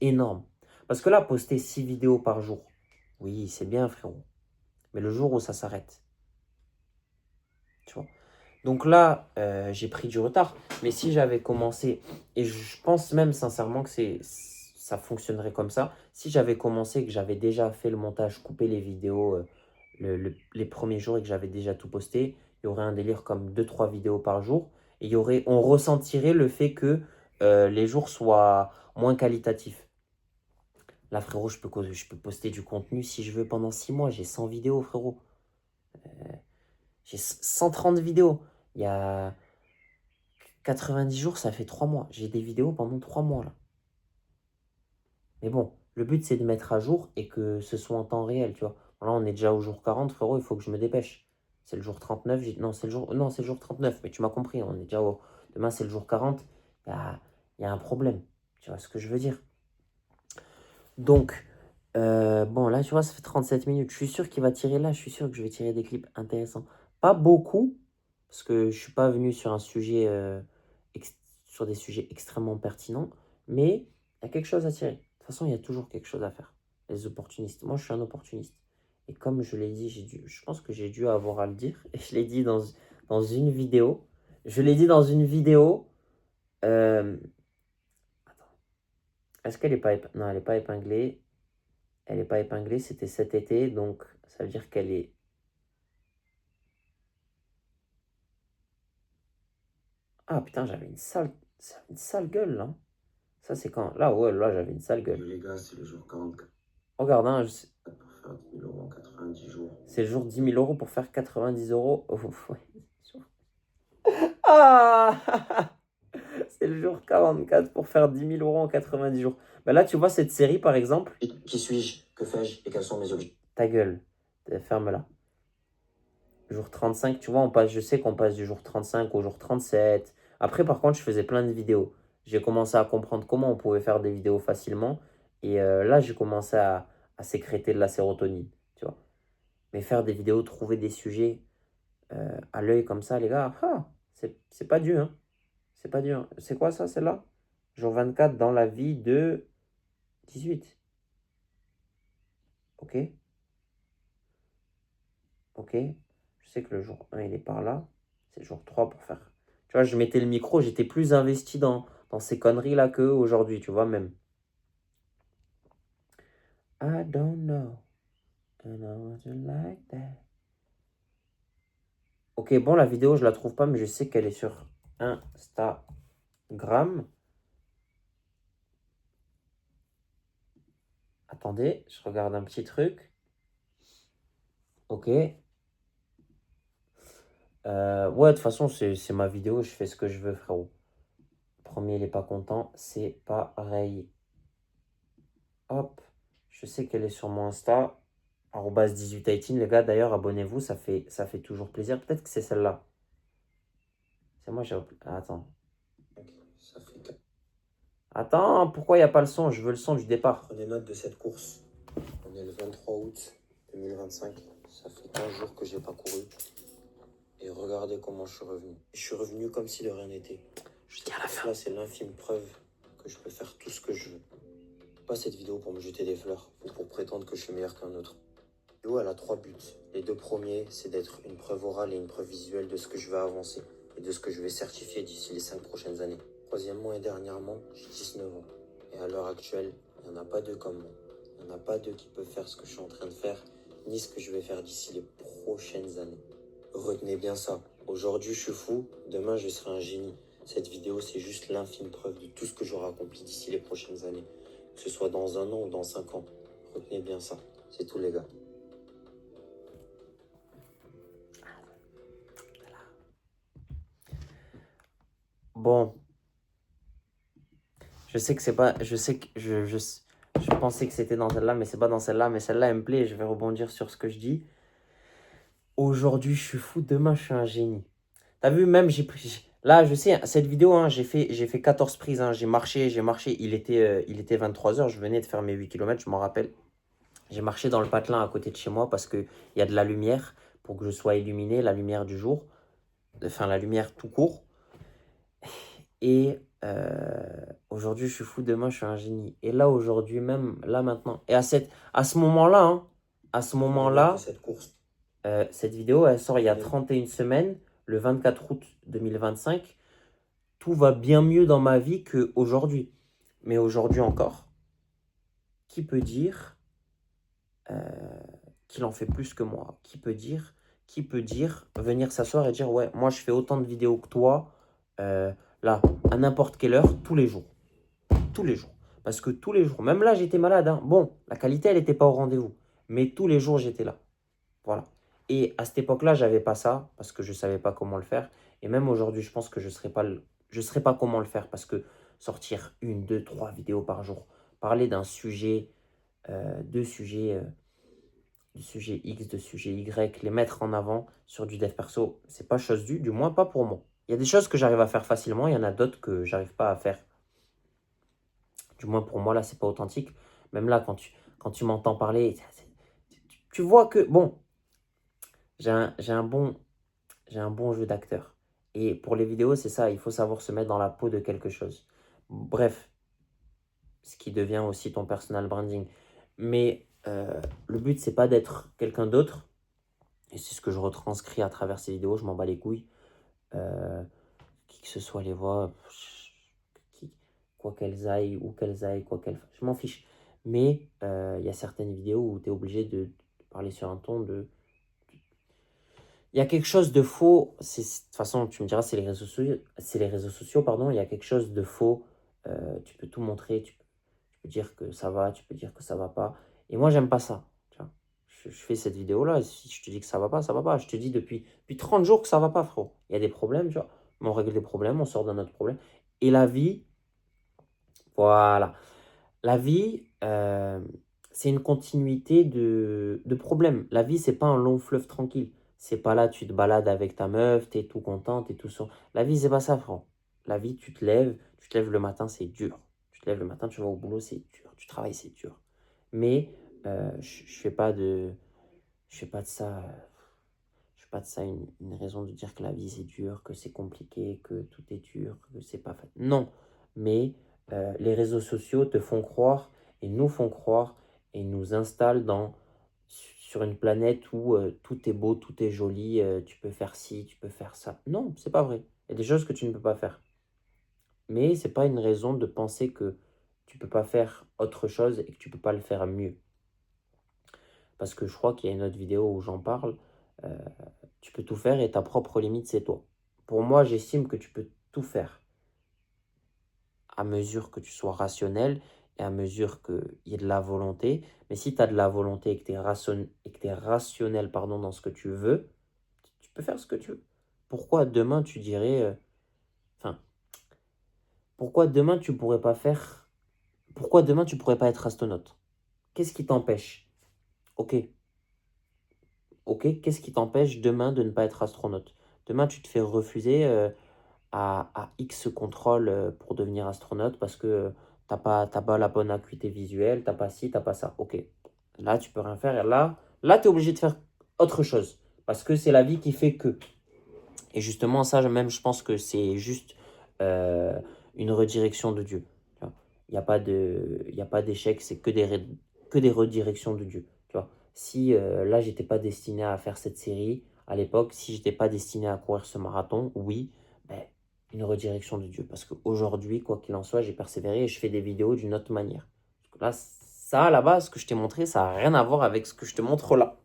énorme. Parce que là, poster 6 vidéos par jour, oui, c'est bien, frérot. Mais le jour où ça s'arrête, tu vois. Donc là, j'ai pris du retard. Mais si j'avais commencé, et je pense même sincèrement que ça fonctionnerait comme ça, si j'avais commencé, que j'avais déjà fait le montage, coupé les vidéos les premiers jours et que j'avais déjà tout posté, il y aurait un délire comme 2-3 vidéos par jour. Et on ressentirait le fait que les jours soient moins qualitatifs. Là, frérot, je peux poster du contenu si je veux pendant 6 mois. J'ai 100 vidéos, frérot. J'ai 130 vidéos. Il y a 90 jours, ça fait 3 mois. J'ai des vidéos pendant 3 mois, là. Mais bon, le but, c'est de mettre à jour et que ce soit en temps réel, tu vois. Là, on est déjà au jour 40, frérot, il faut que je me dépêche. C'est le jour 39. Non, c'est le jour 39, mais tu m'as compris. On est déjà au... Demain, c'est le jour 40. Il y a un problème. Tu vois ce que je veux dire? Donc, bon, là, tu vois, ça fait 37 minutes. Je suis sûr qu'il va tirer là. Je suis sûr que je vais tirer des clips intéressants. Pas beaucoup, parce que je suis pas venu sur un sujet, sur des sujets extrêmement pertinents. Mais il y a quelque chose à tirer. De toute façon, il y a toujours quelque chose à faire. Les opportunistes. Moi, je suis un opportuniste. Et comme je l'ai dit, je pense que j'ai dû avoir à le dire. Et je l'ai dit dans une vidéo. Je l'ai dit dans une vidéo. euh, Est-ce qu'elle est pas Non, elle n'est pas épinglée. Elle n'est pas épinglée, c'était cet été, donc ça veut dire qu'elle est... Ah putain, j'avais une sale gueule là. Ça c'est quand? Là, ouais, là j'avais une sale gueule. Les gars, c'est le jour 44 Regarde, hein, pour faire 10 000 euros en 90 jours. c'est le jour 10 000 euros pour faire 90 euros. Oh, ouais. Ah c'est le jour 44 pour faire 10 000 euros en 90 jours. Bah là, tu vois cette série par exemple. Qui suis-je? Que fais-je? Et quels sont mes objectifs? Ta gueule, ferme-la. Jour 35, tu vois, je sais qu'on passe du jour 35 au jour 37. Après, par contre, je faisais plein de vidéos. J'ai commencé à comprendre comment on pouvait faire des vidéos facilement. Et là, j'ai commencé à sécréter de la sérotonine, tu vois. Mais faire des vidéos, trouver des sujets à l'œil comme ça, les gars, c'est pas dur, hein. C'est pas dur. C'est quoi ça, celle-là? Jour 24 dans la vie de 18. Ok, ok. Je sais que le jour 1, il est par là. C'est le jour 3 pour faire. Tu vois, je mettais le micro, j'étais plus investi dans ces conneries-là qu'aujourd'hui, tu vois, même. I don't know. And I want you like that. Ok, bon, la vidéo, je la trouve pas, mais je sais qu'elle est sur Instagram. Attendez, je regarde un petit truc. Ok. Ouais, de toute façon, c'est ma vidéo, je fais ce que je veux, frérot. Premier, il est pas content, c'est pareil. Hop, je sais qu'elle est sur mon Insta, arobase 1818. Les gars, d'ailleurs, abonnez-vous, ça fait toujours plaisir. Peut-être que c'est celle-là. C'est moi, j'ai... Attends. Ok, ça fait 4. Attends, pourquoi il n'y a pas le son? Je veux le son du départ. Prenez note de cette course. On est le 23 août 2025. Ça fait 15 jours que j'ai pas couru. Et regardez comment je suis revenu. Je suis revenu comme si de rien n'était. Je dis à la fin. Là, c'est l'infime preuve que je peux faire tout ce que je veux. Pas cette vidéo pour me jeter des fleurs ou pour prétendre que je suis meilleur qu'un autre. La vidéo, elle a 3 buts. Les 2 premiers, c'est d'être une preuve orale et une preuve visuelle de ce que je vais avancer et de ce que je vais certifier d'ici les 5 prochaines années. Troisièmement et dernièrement, j'ai 19 ans. Et à l'heure actuelle, il n'y en a pas deux comme moi. Il n'y en a pas deux qui peuvent faire ce que je suis en train de faire, ni ce que je vais faire d'ici les prochaines années. Retenez bien ça. Aujourd'hui, je suis fou. Demain, je serai un génie. Cette vidéo, c'est juste l'infime preuve de tout ce que j'aurai accompli d'ici les prochaines années. Que ce soit dans 1 an ou dans 5 ans. Retenez bien ça. C'est tout, les gars. Bon, je sais que c'est pas... Je sais que... Je pensais que c'était dans celle-là, mais c'est pas dans celle-là. Mais celle-là, elle me plaît et je vais rebondir sur ce que je dis. Aujourd'hui, je suis fou. Demain, je suis un génie. T'as vu, même, j'ai pris... Là, je sais, cette vidéo, hein, j'ai fait 14 prises. Hein, j'ai marché. Il était 23 h. Je venais de faire mes 8 km, je m'en rappelle. J'ai marché dans le patelin à côté de chez moi parce qu'il y a de la lumière pour que je sois illuminé, la lumière du jour. Enfin, la lumière tout court. Et aujourd'hui, je suis fou. Demain, je suis un génie. Et là, aujourd'hui, même, là, maintenant. Et à ce moment-là, hein, à ce moment-là, Cette course. cette vidéo, elle sort il y a 31 semaines, le 24 août 2025. Tout va bien mieux dans ma vie qu'aujourd'hui. Mais aujourd'hui encore, qui peut dire euh, qu'il en fait plus que moi? Qui peut dire, venir s'asseoir et dire, ouais, moi je fais autant de vidéos que toi, là, à n'importe quelle heure, tous les jours. Tous les jours. Parce que tous les jours, même là j'étais malade, hein. Bon, la qualité elle n'était pas au rendez-vous. Mais tous les jours j'étais là. Voilà. Et à cette époque-là, j'avais pas ça, parce que je ne savais pas comment le faire. Et même aujourd'hui, je pense que je ne saurais pas comment le faire, parce que sortir 1, 2, 3 vidéos par jour, parler d'un sujet, de sujet X, de sujet Y, les mettre en avant sur du dev perso, c'est pas chose du moins pas pour moi. Il y a des choses que j'arrive à faire facilement, il y en a d'autres que j'arrive pas à faire. Du moins pour moi, là, c'est pas authentique. Même là, quand tu m'entends parler, tu vois que, bon, j'ai un bon jeu d'acteur. Et pour les vidéos, c'est ça, il faut savoir se mettre dans la peau de quelque chose. Bref, ce qui devient aussi ton personal branding. Mais le but, c'est pas d'être quelqu'un d'autre. Et c'est ce que je retranscris à travers ces vidéos, je m'en bats les couilles. Qui que ce soit les voix, quoi qu'elles aillent, où qu'elles aillent, quoi qu'elles fassent, je m'en fiche. Mais il y a certaines vidéos où tu es obligé de parler sur un ton de... Il y a quelque chose de faux. De toute façon, tu me diras, c'est les réseaux sociaux, pardon. Il y a quelque chose de faux. Tu peux tout montrer. Tu peux dire que ça va, tu peux dire que ça va pas. Et moi, j'aime pas ça. Tu vois. Je fais cette vidéo-là. Si je te dis que ça va pas, ça va pas. Je te dis depuis 30 jours que ça va pas, frérot. Il y a des problèmes, tu vois. Mais on règle les problèmes, on sort d'un autre problème. Et la vie, voilà. La vie, c'est une continuité de problèmes. La vie, c'est pas un long fleuve tranquille. C'est pas là, tu te balades avec ta meuf, t'es tout content, t'es tout ça. La vie, c'est pas ça, frère. La vie, tu te lèves le matin, c'est dur. Tu te lèves le matin, tu vas au boulot, c'est dur. Tu travailles, c'est dur. Mais je fais pas je fais pas de ça, une raison de dire que la vie, c'est dur, que c'est compliqué, que tout est dur, que c'est pas fait. Non, mais les réseaux sociaux te font croire et nous font croire et nous installent sur une planète où tout est beau, tout est joli, tu peux faire ci, tu peux faire ça. Non, c'est pas vrai. Il y a des choses que tu ne peux pas faire. Mais c'est pas une raison de penser que tu peux pas faire autre chose et que tu peux pas le faire mieux. Parce que je crois qu'il y a une autre vidéo où j'en parle. euh, Tu peux tout faire et ta propre limite, c'est toi. Pour moi, j'estime que tu peux tout faire à mesure que tu sois rationnel et à mesure qu'il y ait de la volonté. Mais si tu as de la volonté et que tu es rationnel, pardon, dans ce que tu veux, tu peux faire ce que tu veux. pourquoi demain tu dirais... Enfin, pourquoi demain tu pourrais pas faire... Pourquoi demain tu pourrais pas être astronaute? Qu'est-ce qui t'empêche? Ok, ok, qu'est-ce qui t'empêche demain de ne pas être astronaute? Demain tu te fais refuser à X contrôle pour devenir astronaute parce que t'as pas la bonne acuité visuelle, t'as pas ci, t'as pas ça. Ok, là tu peux rien faire. Et là tu es obligé de faire autre chose parce que c'est la vie qui fait que. Et justement, ça, même, je pense que c'est juste euh, une redirection de Dieu. Tu vois. Il y a pas d'échec, c'est que des redirections de Dieu. Tu vois. Si là, j'étais pas destiné à faire cette série à l'époque, si j'étais pas destiné à courir ce marathon, oui, ben, une redirection de Dieu. Parce qu'aujourd'hui, quoi qu'il en soit, j'ai persévéré et je fais des vidéos d'une autre manière. Parce que là, ça, là-bas, ce que je t'ai montré, ça n'a rien à voir avec ce que je te montre là.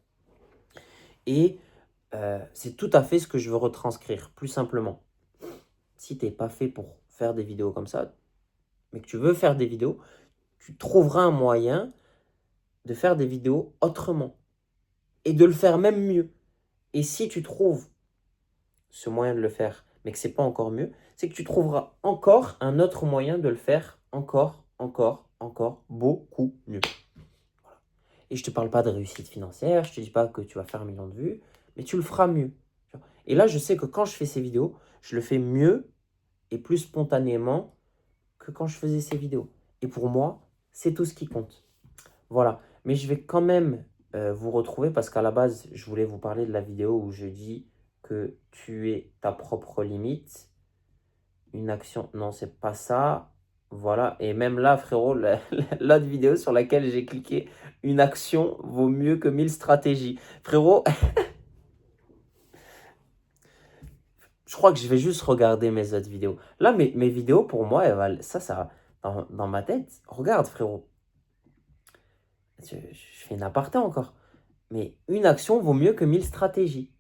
Et c'est tout à fait ce que je veux retranscrire, plus simplement. Si tu n'es pas fait pour faire des vidéos comme ça, mais que tu veux faire des vidéos, tu trouveras un moyen de faire des vidéos autrement et de le faire même mieux. Et si tu trouves ce moyen de le faire, mais que c'est pas encore mieux, c'est que tu trouveras encore un autre moyen de le faire encore beaucoup mieux. Et je te parle pas de réussite financière, je te dis pas que tu vas faire 1 million de vues, mais tu le feras mieux. Et là, je sais que quand je fais ces vidéos, je le fais mieux et plus spontanément que quand je faisais ces vidéos. Et pour moi, c'est tout ce qui compte. Voilà. Mais je vais quand même vous retrouver parce qu'à la base, je voulais vous parler de la vidéo où je dis que tu es ta propre limite. Une action, non, c'est pas ça. Voilà. Et même là, frérot, l'autre vidéo sur laquelle j'ai cliqué, une action vaut mieux que 1000 stratégies. Frérot, je crois que je vais juste regarder mes autres vidéos. Là, mes vidéos, pour moi, elles valent, ça, dans ma tête. Regarde, frérot. Je fais une aparté encore. Mais une action vaut mieux que 1000 stratégies.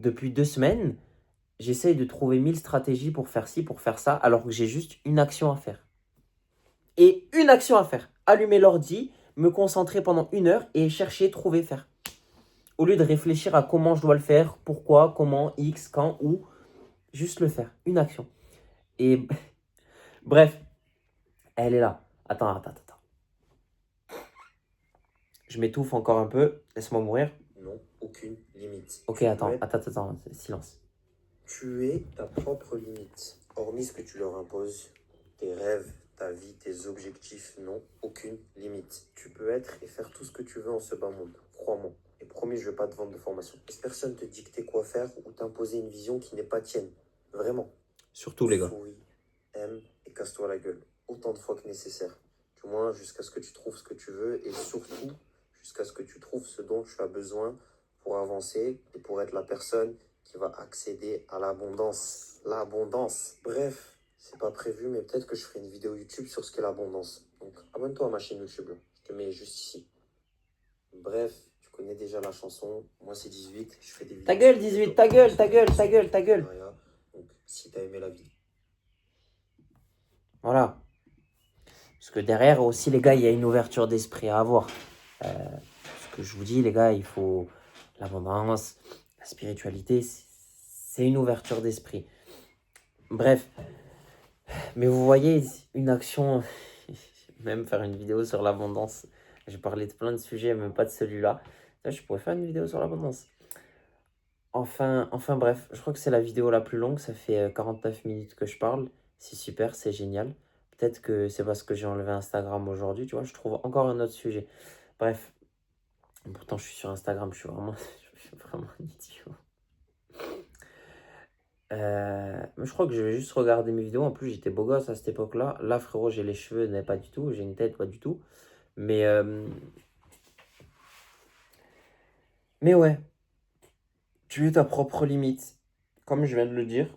Depuis 2 semaines, j'essaye de trouver 1000 stratégies pour faire ci, pour faire ça, alors que j'ai juste une action à faire. Et une action à faire. Allumer l'ordi, me concentrer pendant 1 heure et chercher, trouver, faire. Au lieu de réfléchir à comment je dois le faire, pourquoi, comment, X, quand, où, juste le faire. Une action. Et bref, elle est là. Attends. Je m'étouffe encore un peu. Laisse-moi mourir. Non, aucune limite. Ok, Tu peux attends. être- Silence. Tu es ta propre limite. Hormis ce que tu leur imposes, tes rêves, ta vie, tes objectifs, non, aucune limite. Tu peux être et faire tout ce que tu veux en ce bas monde. Crois-moi. Et promis, je ne vais pas te vendre de formation. Laisse personne te dicter quoi faire ou t'imposer une vision qui n'est pas tienne. Vraiment. Surtout, les gars. Souris, aime et casse-toi la gueule. Autant de fois que nécessaire. Du moins jusqu'à ce que tu trouves ce que tu veux et surtout jusqu'à ce que tu trouves ce dont tu as besoin pour avancer et pour être la personne qui va accéder à l'abondance. L'abondance. Bref, c'est pas prévu, mais peut-être que je ferai une vidéo YouTube sur ce qu'est l'abondance. Donc abonne-toi à ma chaîne YouTube. Là. Je te mets juste ici. Bref, tu connais déjà la chanson. Moi c'est 18. Je fais des vidéos. Ta gueule, 18, ta gueule. Donc si t'as aimé la vidéo. Voilà. Parce que derrière aussi, les gars, il y a une ouverture d'esprit à avoir. Ce que je vous dis, les gars, il faut l'abondance, la spiritualité, c'est une ouverture d'esprit. Bref. Mais vous voyez, une action, même faire une vidéo sur l'abondance. J'ai parlé de plein de sujets, même pas de celui-là. Là, je pourrais faire une vidéo sur l'abondance. Enfin, bref, je crois que c'est la vidéo la plus longue. Ça fait 49 minutes que je parle. C'est super, c'est génial. Peut-être que c'est parce que j'ai enlevé Instagram aujourd'hui, tu vois. Je trouve encore un autre sujet. Bref, pourtant, je suis sur Instagram. Je suis vraiment, je suis vraiment un idiot. Mais je crois que je vais juste regarder mes vidéos. En plus, j'étais beau gosse à cette époque-là. Là, frérot, j'ai les cheveux, mais pas du tout. J'ai une tête, pas du tout. Mais ouais, tu es ta propre limite. Comme je viens de le dire,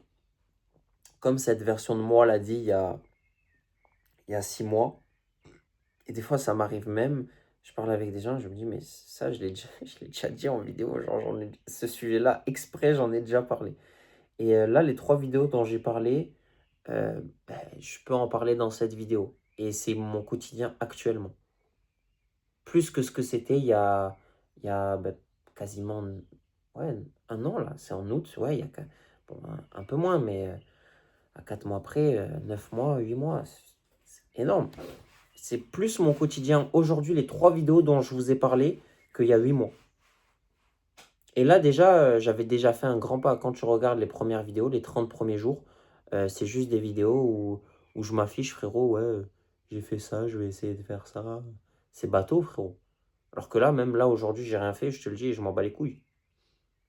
comme cette version de moi l'a dit il y a 6 mois. Et des fois, ça m'arrive même. Je parle avec des gens, je me dis, mais ça, je l'ai déjà, je l'ai déjà dit en vidéo. Genre, ce sujet-là, exprès, j'en ai déjà parlé. Et là, les 3 vidéos dont j'ai parlé, je peux en parler dans cette vidéo. Et c'est mon quotidien actuellement. Plus que ce que c'était il y a quasiment ouais, 1 an, là. C'est en août. Ouais, Bon, un peu moins, mais à 4 mois près, 9 mois, 8 mois, c'est énorme. C'est plus mon quotidien aujourd'hui, les 3 vidéos dont je vous ai parlé, qu'il y a 8 mois. Et là, déjà, j'avais déjà fait un grand pas. Quand tu regardes les premières vidéos, les 30 premiers jours, c'est juste des vidéos où je m'affiche, frérot, ouais, j'ai fait ça, je vais essayer de faire ça. C'est bateau, frérot. Alors que là, même là, aujourd'hui, j'ai rien fait, je te le dis, et je m'en bats les couilles.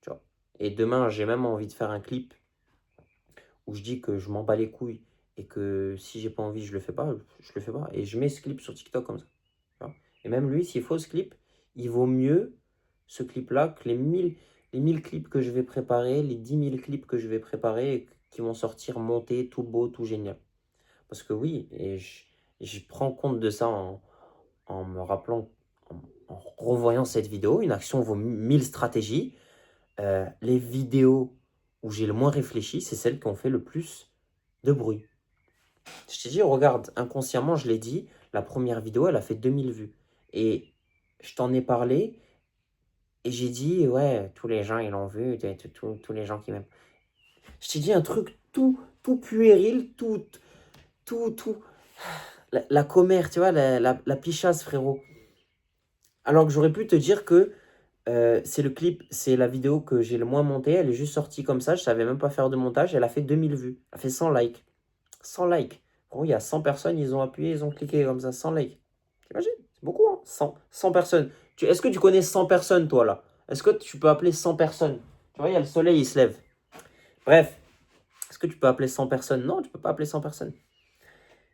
Tu vois. Et demain, j'ai même envie de faire un clip où je dis que je m'en bats les couilles et que si j'ai pas envie, je le fais pas, je le fais pas. Et je mets ce clip sur TikTok comme ça. Tu vois. Et même lui, s'il faut ce clip, il vaut mieux ce clip-là que les 1000 clips que je vais préparer, les 10 000 clips que je vais préparer et qui vont sortir montés, tout beau, tout génial. Parce que oui, et je prends compte de ça en me rappelant, en revoyant cette vidéo, une action vaut 1000 stratégies. Les vidéos où j'ai le moins réfléchi, c'est celles qui ont fait le plus de bruit. Je t'ai dit, regarde, inconsciemment, je l'ai dit, la première vidéo, elle a fait 2000 vues. Et je t'en ai parlé et j'ai dit, ouais, tous les gens, ils l'ont vu, tous les gens qui m'aiment. Je t'ai dit un truc tout puéril, tout. La commère, tu vois, la pichasse, frérot. Alors que j'aurais pu te dire que c'est le clip, c'est la vidéo que j'ai le moins montée. Elle est juste sortie comme ça. Je savais même pas faire de montage. Elle a fait 2000 vues. Elle a fait 100 likes. 100 likes. Gros, il y a 100 personnes, ils ont appuyé, ils ont cliqué comme ça. 100 likes. T'imagines? C'est beaucoup, hein? 100 personnes. Est-ce que tu connais 100 personnes, toi, là? Est-ce que tu peux appeler 100 personnes? Tu vois, il y a le soleil, il se lève. Bref. Est-ce que tu peux appeler 100 personnes? Non, tu peux pas appeler 100 personnes.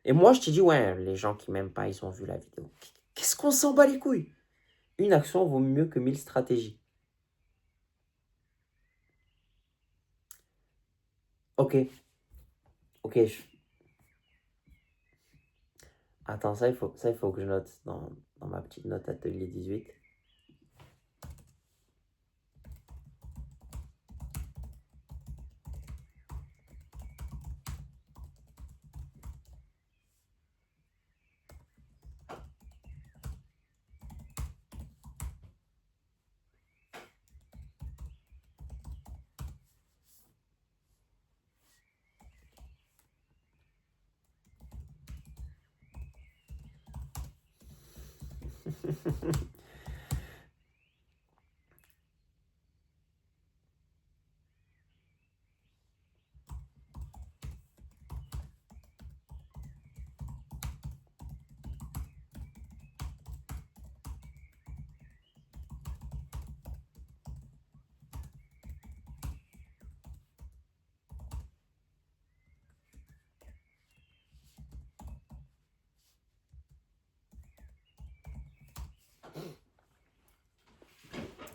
Et moi, je t'ai dit, ouais, les gens qui m'aiment pas, ils ont vu la vidéo. Qu'est-ce qu'on s'en bat les couilles? Une action vaut mieux que 1000 stratégies. Ok. Ok. Attends, ça, il faut que je note dans ma petite note atelier 18.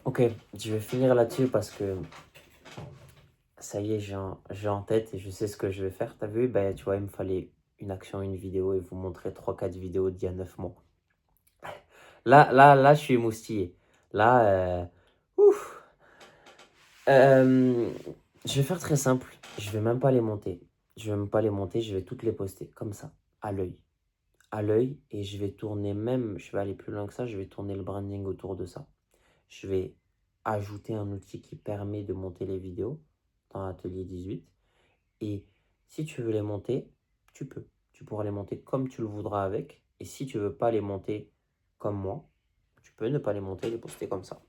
Ok, je vais finir là-dessus parce que ça y est, j'ai en tête et je sais ce que je vais faire. T'as vu? Ben, tu vois, il me fallait une action, une vidéo et vous montrer 3-4 vidéos d'il y a 9 mois. Là, je suis émoustillé. Là, ouf. Euh, je vais faire très simple. Je vais même pas les monter. Je vais même pas les monter, je vais toutes les poster comme ça, à l'œil. À l'œil et je vais tourner même, je vais aller plus loin que ça, je vais tourner le branding autour de ça. Je vais ajouter un outil qui permet de monter les vidéos dans l'atelier 18. Et si tu veux les monter, tu peux. Tu pourras les monter comme tu le voudras avec. Et si tu veux pas les monter comme moi, tu peux ne pas les monter, les poster comme ça.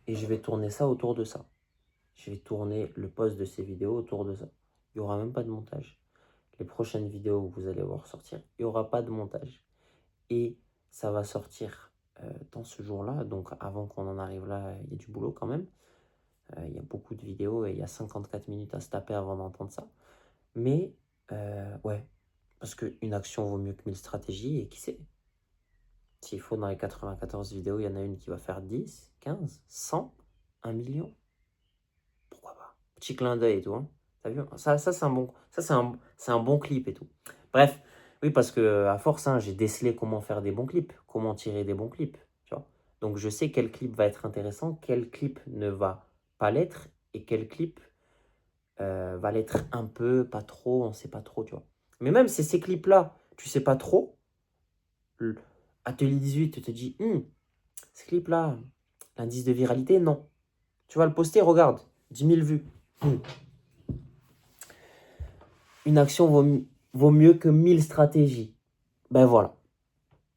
Et je vais tourner ça autour de ça. Je vais tourner le post de ces vidéos autour de ça. Il n'y aura même pas de montage. Les prochaines vidéos que vous allez voir sortir, il n'y aura pas de montage. Et ça va sortir dans ce jour-là. Donc avant qu'on en arrive là, il y a du boulot quand même. Il y a beaucoup de vidéos et il y a 54 minutes à se taper avant d'entendre ça. Mais ouais, parce qu'une action vaut mieux que 1000 stratégies et qui sait? S'il faut, dans les 94 vidéos, il y en a une qui va faire 10, 15, 100, 1 million. Pourquoi pas? Petit clin d'œil et tout. Hein. T'as vu? Ça c'est un bon, c'est un bon clip et tout. Bref, oui, parce que à force, hein, j'ai décelé comment faire des bons clips, comment tirer des bons clips. Tu vois? Donc je sais quel clip va être intéressant, quel clip ne va pas l'être et quel clip va l'être un peu, pas trop, on sait pas trop, tu vois. Mais même si ces clips-là, tu sais pas trop, Atelier 18 te dit, ce clip-là, l'indice de viralité, non. Tu vas le poster, regarde, 10 000 vues. Une action vaut mieux que 1000 stratégies. Ben voilà.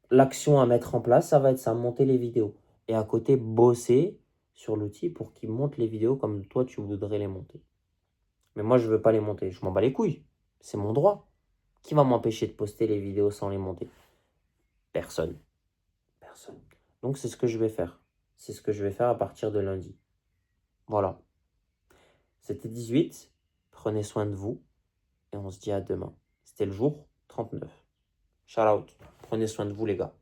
L'action à mettre en place, ça va être ça, monter les vidéos. Et à côté, bosser sur l'outil pour qu'il monte les vidéos comme toi, tu voudrais les monter. Mais moi, je ne veux pas les monter. Je m'en bats les couilles. C'est mon droit. Qui va m'empêcher de poster les vidéos sans les monter? Personne. Personne. Donc, c'est ce que je vais faire. C'est ce que je vais faire à partir de lundi. Voilà. C'était 18. Prenez soin de vous. Et on se dit à demain. C'était le jour 39. Shout out. Prenez soin de vous, les gars.